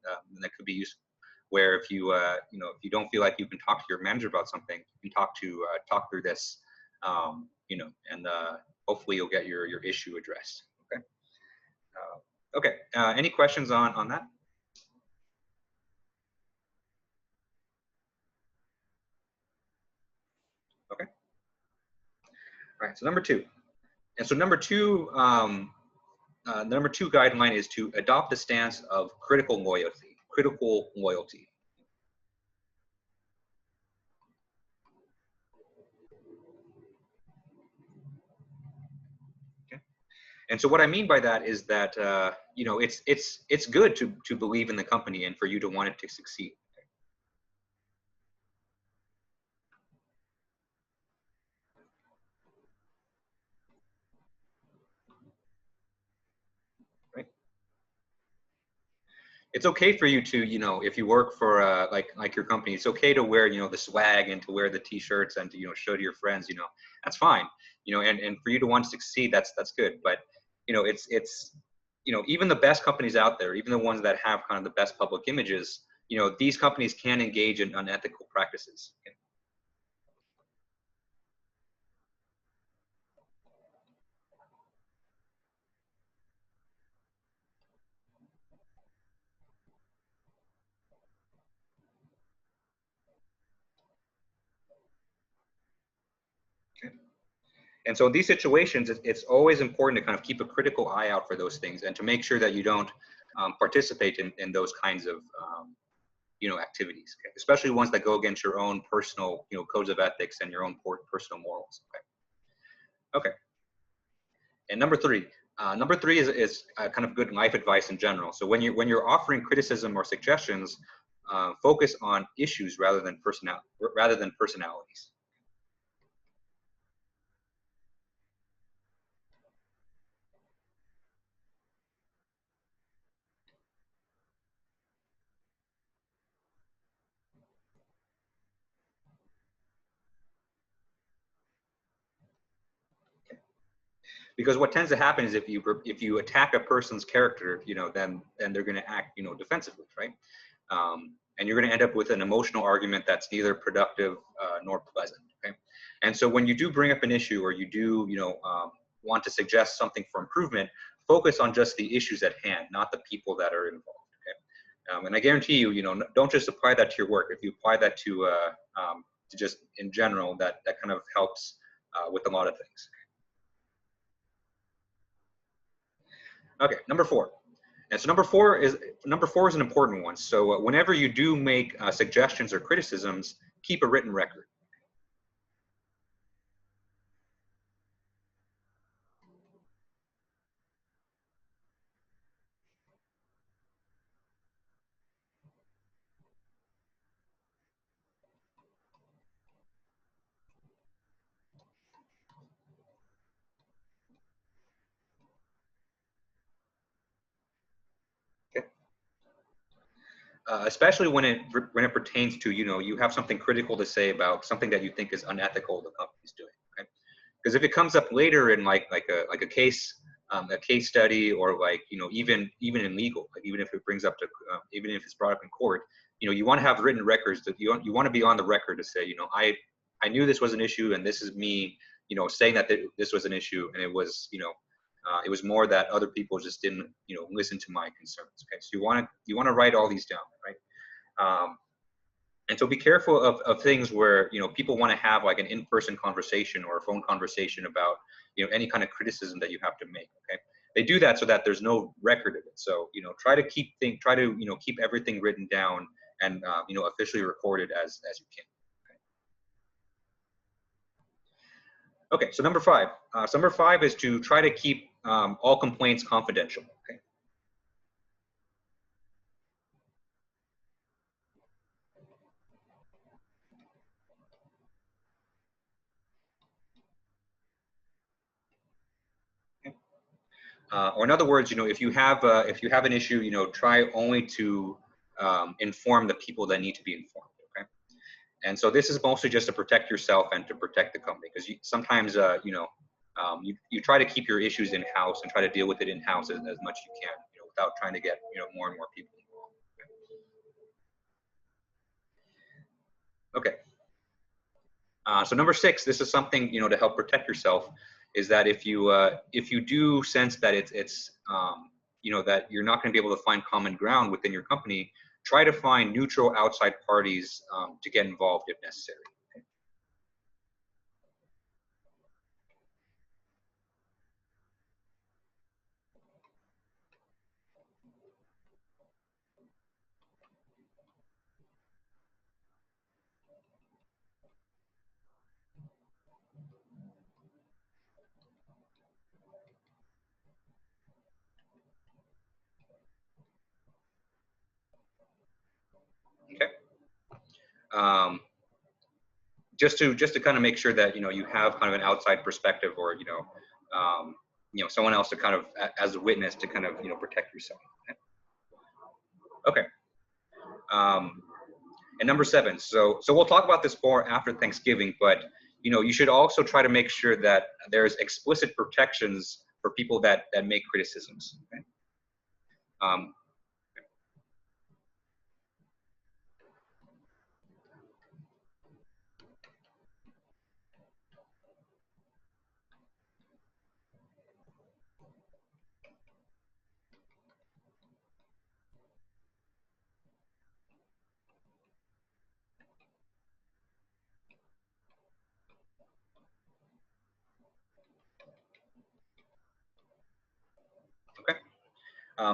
could be useful. Where if you if you don't feel like you can talk to your manager about something, you can talk through this, and hopefully you'll get your issue addressed. Okay. Okay. Any questions on that? Right. So number two. And so number two guideline is to adopt a stance of critical loyalty. Critical loyalty. Okay. And so what I mean by that is that you know, it's good to believe in the company and for you to want it to succeed. Right. It's okay for you to, you know, if you work for like your company, it's okay to wear, you know, the swag and to wear the t-shirts and to, you know, show to your friends, you know, that's fine, you know, and for you to want to succeed, that's good. But, you know, it's, you know, even the best companies out there, even the ones that have kind of the best public images, you know, these companies can engage in unethical practices. And so in these situations, it's always important to kind of keep a critical eye out for those things and to make sure that you don't participate in those kinds of you know, activities, okay? Especially ones that go against your own personal, you know, codes of ethics and your own personal morals. Okay. Okay. And number three is kind of good life advice in general. So when you're offering criticism or suggestions, focus on issues rather than personalities. Because what tends to happen is if you attack a person's character, you know, then they're going to act, you know, defensively, right? And you're going to end up with an emotional argument that's neither productive nor pleasant. Okay, and so when you do bring up an issue or you do, you know, want to suggest something for improvement, focus on just the issues at hand, not the people that are involved. Okay, and I guarantee you, you know, don't just apply that to your work. If you apply that to just in general, that kind of helps with a lot of things. Okay, number four. And so number four is an important one. So whenever you do make suggestions or criticisms, keep a written record. Okay. Especially when it pertains to, you know, you have something critical to say about something that you think is unethical the company's doing. Okay? Because if it comes up later in like a case study, or like, you know, even in legal, like even if it brings up to even if it's brought up in court, you know, you want to have written records that you want to be on the record to say, you know, I knew this was an issue, and this is me, you know, saying that this was an issue, and it was, you know, it was more that other people just didn't, you know, listen to my concerns. Okay, so you want to write all these down, right? And so be careful of things where, you know, people want to have like an in-person conversation or a phone conversation about, you know, any kind of criticism that you have to make. Okay, they do that so that there's no record of it. So, you know, try to keep everything written down and you know, officially recorded as you can. Okay, so number five. So number five is to try to keep all complaints confidential. Okay. Or in other words, you know, if you have an issue, you know, try only to inform the people that need to be informed. Okay. And so this is mostly just to protect yourself and to protect the company, because sometimes, you know, you try to keep your issues in house and try to deal with it in house as much as you can, you know, without trying to get, you know, more and more people involved. Okay. So number six, this is something, you know, to help protect yourself, is that if you do sense that it's you know, that you're not going to be able to find common ground within your company, try to find neutral outside parties to get involved if necessary. Okay. Just to kind of make sure that you have kind of an outside perspective, or someone else to kind of as a witness to kind of protect yourself. Okay. And number 7. So we'll talk about this more after Thanksgiving, but you should also try to make sure that there's explicit protections for people that make criticisms. Okay?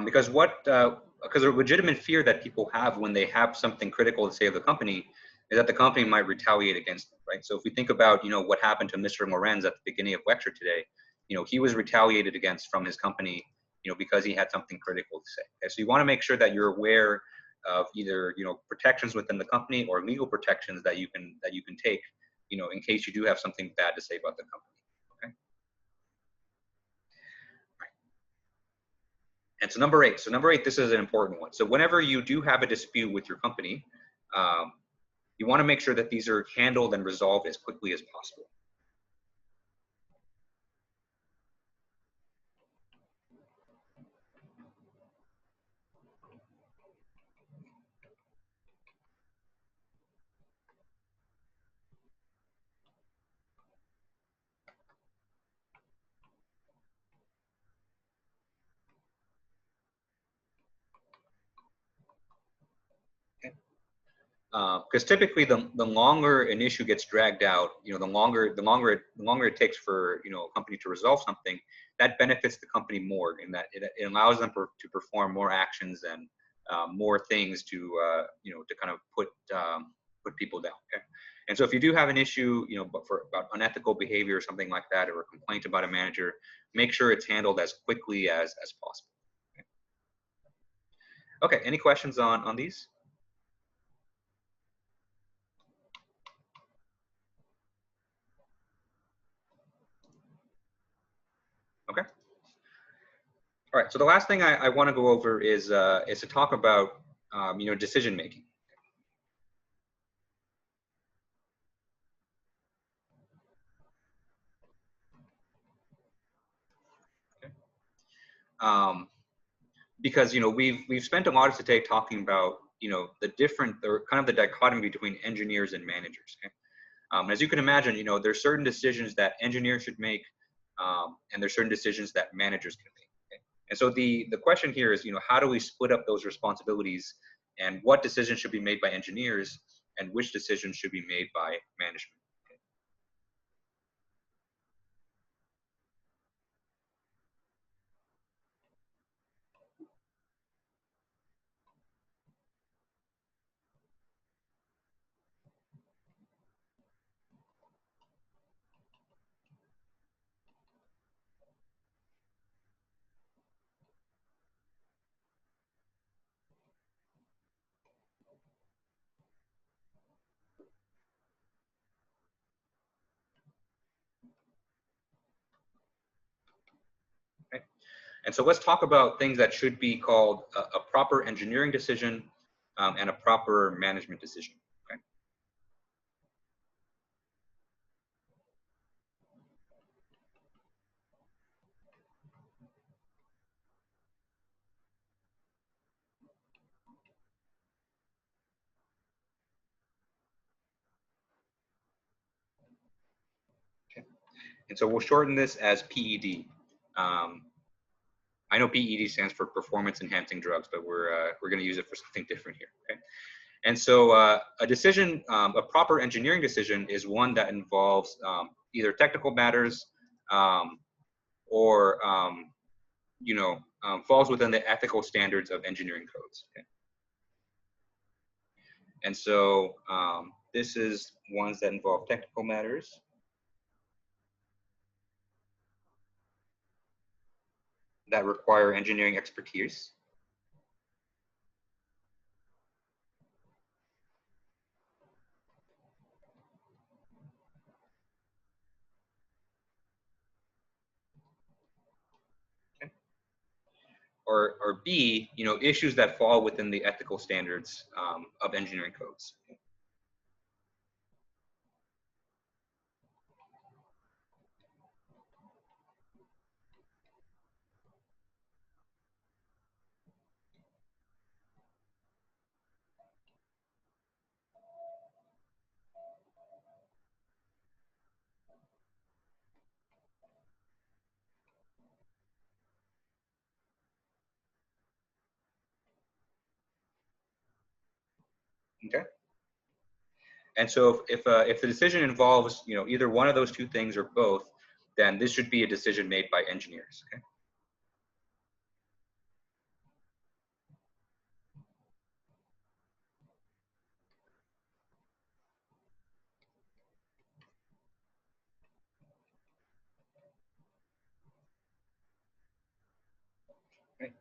Because a legitimate fear that people have when they have something critical to say of the company is that the company might retaliate against them, right? So if we think about, what happened to Mr. Lorenz at the beginning of lecture today, he was retaliated against from his company, because he had something critical to say. Okay? So you want to make sure that you're aware of either, protections within the company or legal protections that you can take, in case you do have something bad to say about the company. Okay. And so number 8, this is an important one. So whenever you do have a dispute with your company, you want to make sure that these are handled and resolved as quickly as possible. Because typically the longer an issue gets dragged out, the longer it takes for a company to resolve something, that benefits the company more in that it allows them to perform more actions and more things to to kind of put people down. Okay? And so if you do have an issue, about unethical behavior or something like that, or a complaint about a manager, make sure it's handled as quickly as possible. Okay. Any questions on these? Okay. All right. So the last thing I want to go over is to talk about decision making. Okay. Because we've spent a lot of today talking about the different, or kind of the dichotomy between engineers and managers. Okay? As you can imagine, there's certain decisions that engineers should make, and there's certain decisions that managers can make. Okay? And so the question here is, how do we split up those responsibilities, and what decisions should be made by engineers, and which decisions should be made by management? Okay? And so let's talk about things that should be called a proper engineering decision and a proper management decision. Okay? And so we'll shorten this as PED. I know PED stands for performance enhancing drugs, but we're going to use it for something different here. Okay. And so a decision, a proper engineering decision, is one that involves either technical matters or falls within the ethical standards of engineering codes. Okay. And so this is ones that involve technical matters. That require engineering expertise. or B, issues that fall within the ethical standards of engineering codes. Okay. And so if the decision involves either one of those two things or both, then this should be a decision made by engineers. Okay. Okay.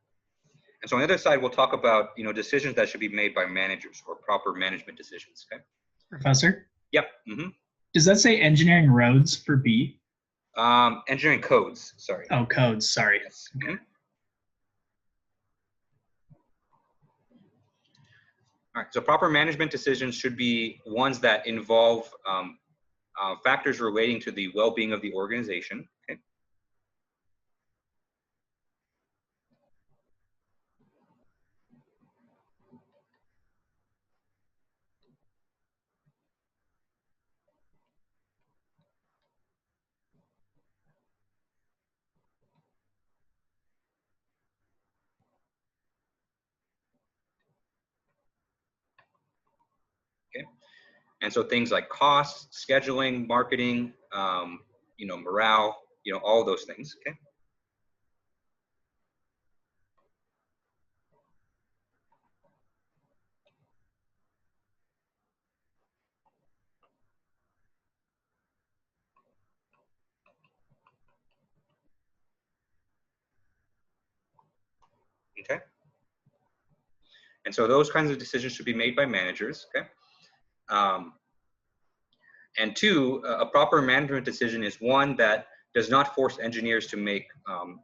And so on the other side, we'll talk about decisions that should be made by managers or proper management decisions. Okay. Professor? Yep. Mm-hmm. Does that say engineering roads for B? Engineering codes. Sorry. Oh, codes. Sorry. Yes. Okay. Mm-hmm. All right. So proper management decisions should be ones that involve factors relating to the well-being of the organization. Okay. Okay. And so things like costs, scheduling, marketing, morale, all those things. Okay. Okay. And so those kinds of decisions should be made by managers. Okay. And two, a proper management decision is one that does not force engineers to make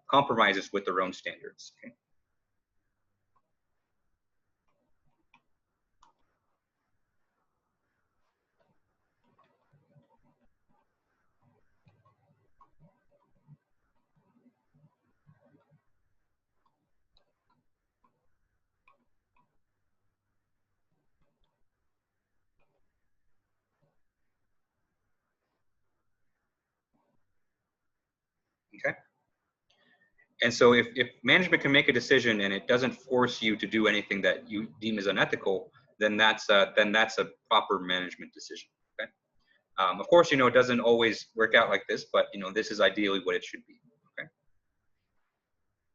compromises with their own standards. Okay. Okay. And so if management can make a decision and it doesn't force you to do anything that you deem as unethical, then that's a proper management decision. Okay. Of course, it doesn't always work out like this, but this is ideally what it should be. Okay.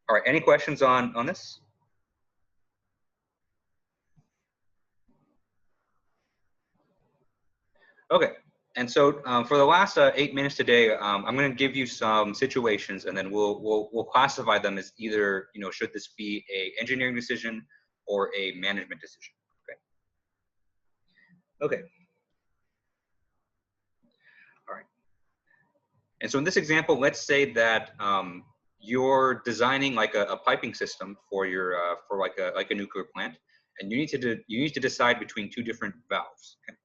All right. Any questions on this? Okay. And so for the last 8 minutes today, I'm going to give you some situations, and then we'll classify them as either should this be a engineering decision or a management decision. Okay. Okay. All right. And so in this example, let's say that you're designing like a piping system for your for like a nuclear plant, and you need to decide between two different valves. Okay.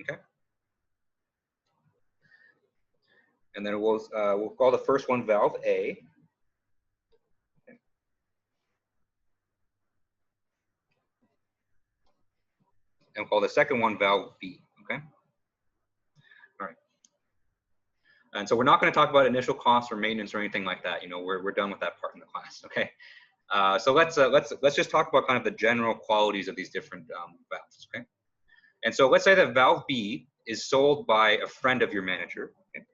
Okay. And then we'll call the first one valve A. Okay. And we'll call the second one valve B. Okay. All right. And so we're not going to talk about initial costs or maintenance or anything like that. We're done with that part in the class. Okay. So let's just talk about kind of the general qualities of these different valves. Okay. And so let's say that valve B is sold by a friend of your manager. Okay.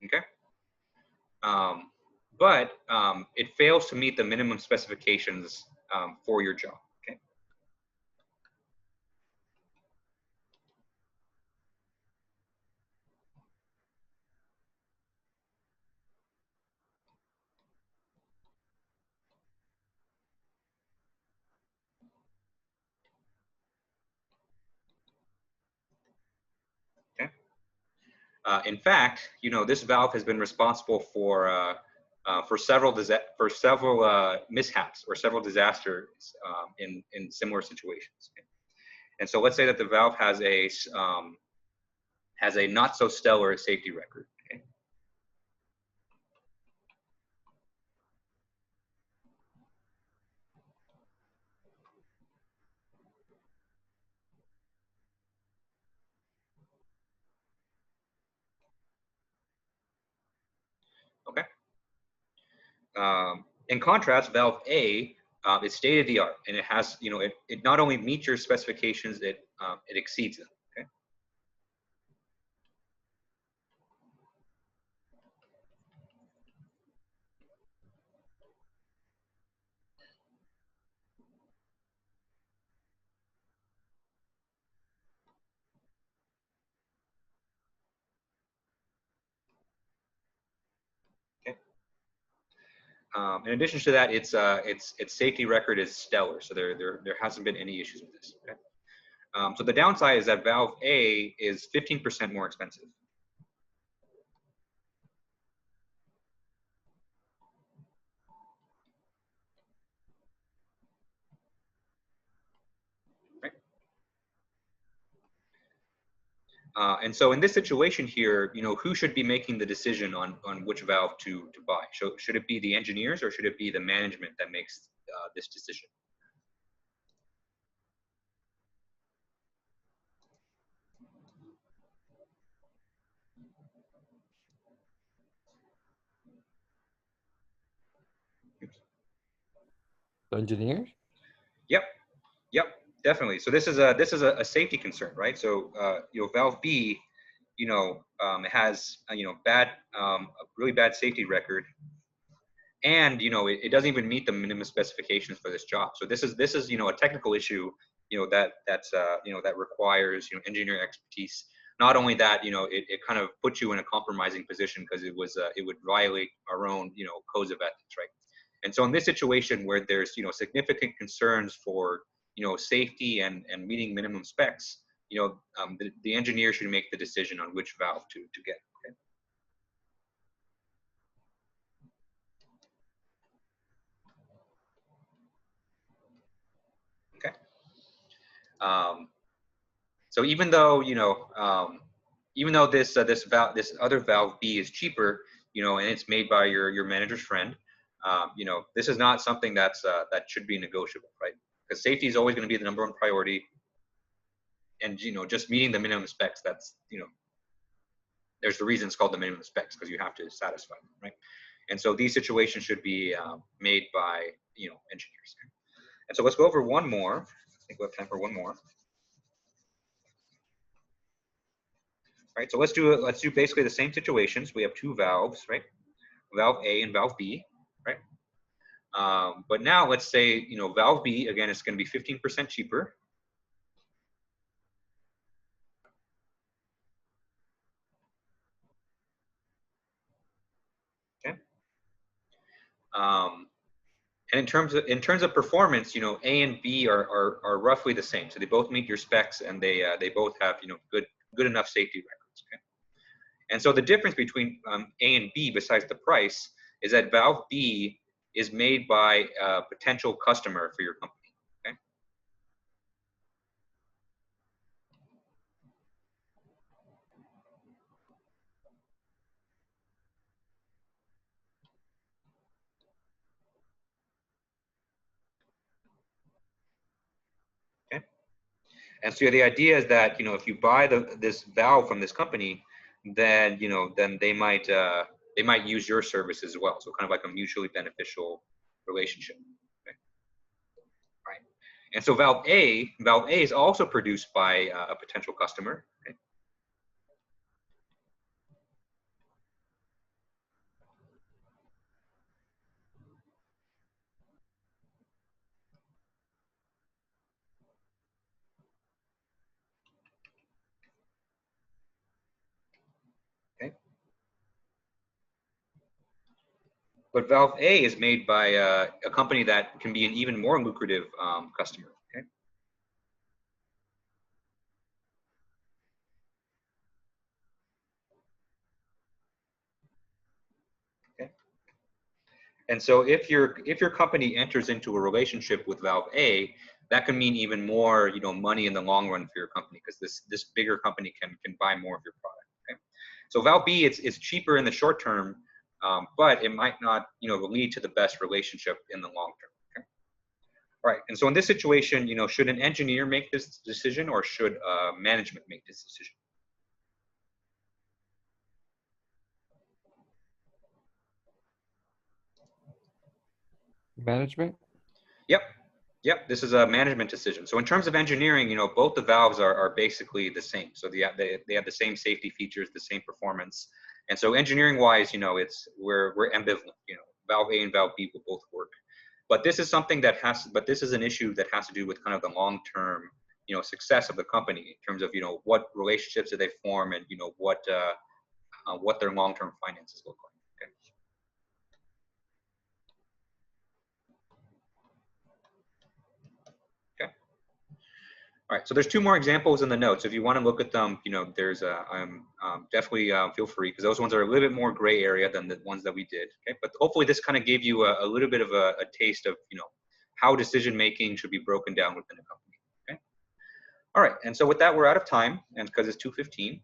Okay. But it fails to meet the minimum specifications for your job. Okay. Okay. In fact, this valve has been responsible for several mishaps or several disasters in similar situations. Okay? And so let's say that the valve has a not so stellar safety record. Okay. Okay. In contrast, valve A is state of the art, and it has, it not only meets your specifications, it exceeds them. Okay. Okay. In addition to that, its safety record is stellar, so there hasn't been any issues with this. Okay. So the downside is that valve A is 15% more expensive. Right? And so in this situation here, who should be making the decision on which valve to buy? Should it be the engineers or should it be the management that makes this decision? Engineers? Yep, yep, definitely. So this is a safety concern, right? So valve B, it has a really bad safety record, and it doesn't even meet the minimum specifications for this job. So this is a technical issue, that requires engineering expertise. Not only that, it kind of puts you in a compromising position because it would violate our own codes of ethics, right? And so in this situation where there's significant concerns for safety and meeting minimum specs, the engineer should make the decision on which valve to get. Okay. Okay. So even though this other valve B is cheaper, and it's made by your manager's friend, this is not something that should be negotiable, right? Because safety is always going to be the #1 priority, and just meeting the minimum specs. That's there's the reason it's called the minimum specs, because you have to satisfy them, right? And so these situations should be made by engineers. And so let's go over one more. I think we have time for one more. Right, so let's do basically the same situations. We have two valves, right? Valve A and valve B, right? But now let's say valve B, again, it's going to be 15% cheaper. Okay. And in terms of performance, A and B are roughly the same. So they both meet your specs, and they both have good enough safety records. Okay. And so the difference between A and B, besides the price, is that valve B is made by a potential customer for your company. Okay. Okay. And so the idea is that if you buy this valve from this company, then then they might use your service as well. So kind of like a mutually beneficial relationship. Okay. Right. And so valve A is also produced by a potential customer. Okay. But valve A is made by a company that can be an even more lucrative customer. Okay. Okay. And so if your company enters into a relationship with valve A, that can mean even more, you know, money in the long run for your company, because this bigger company can buy more of your product. Okay. So valve B, it's cheaper in the short term, but it might not, you know, lead to the best relationship in the long term. Okay. All right. And so in this situation, you know, should an engineer make this decision, or should management make this decision? Management? Yep. Yep, this is a management decision. So in terms of engineering, you know, both the valves are basically the same. So they have the same safety features, the same performance. And so engineering wise, you know, we're ambivalent, you know, valve A and valve B will both work. But this is something this is an issue that has to do with kind of the long-term, you know, success of the company in terms of, you know, what relationships do they form, and, you know, what their long-term finances look like. Okay. Okay. All right, so there's two more examples in the notes. If you want to look at them, you know, there's definitely feel free, because those ones are a little bit more gray area than the ones that we did. Okay, but hopefully this kind of gave you a little bit of a taste of, you know, how decision making should be broken down within a company. Okay. All right, and so with that, we're out of time, and because it's 2:15,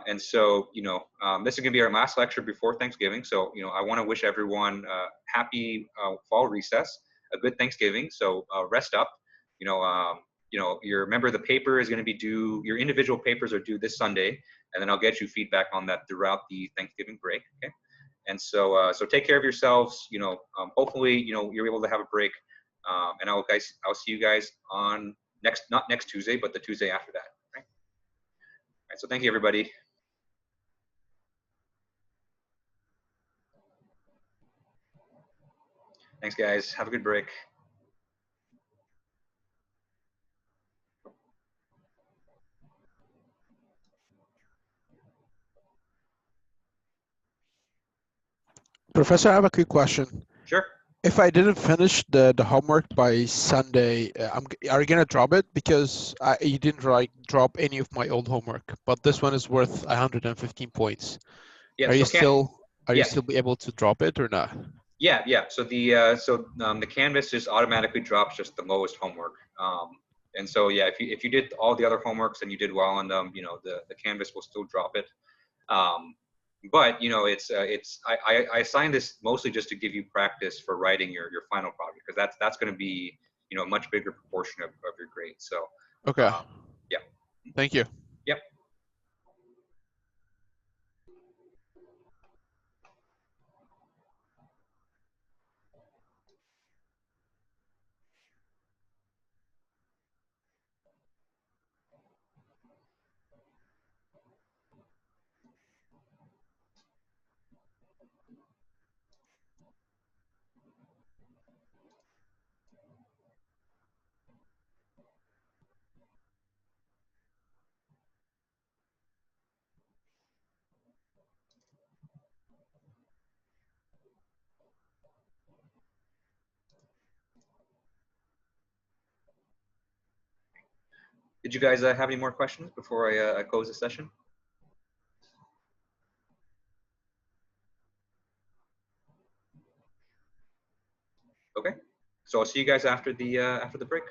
and so, you know, this is going to be our last lecture before Thanksgiving. So, you know, I want to wish everyone happy fall recess, a good Thanksgiving. So rest up. You know. You know, remember the paper is going to be due, your individual papers are due this Sunday, and then I'll get you feedback on that throughout the Thanksgiving break. Okay. And so, so take care of yourselves. You know, hopefully, you know, you're able to have a break. And I'll see you guys on not next Tuesday, but the Tuesday after that. Right. All right. So thank you, everybody. Thanks, guys. Have a good break. Professor, I have a quick question. Sure. If I didn't finish the homework by Sunday, are you gonna drop it? Because you didn't drop any of my old homework, but this one is worth 115 points. Yeah. Are you yeah. still be able to drop it or not? Yeah, yeah. So the Canvas just automatically drops just the lowest homework. And so yeah, if you did all the other homeworks and you did well on them, you know, the Canvas will still drop it. But you know, I assigned this mostly just to give you practice for writing your final project, because that's going to be, you know, a much bigger proportion of your grade. So Okay. yeah. Thank you. Yep. Did you guys have any more questions before I close the session? Okay. So I'll see you guys after the break.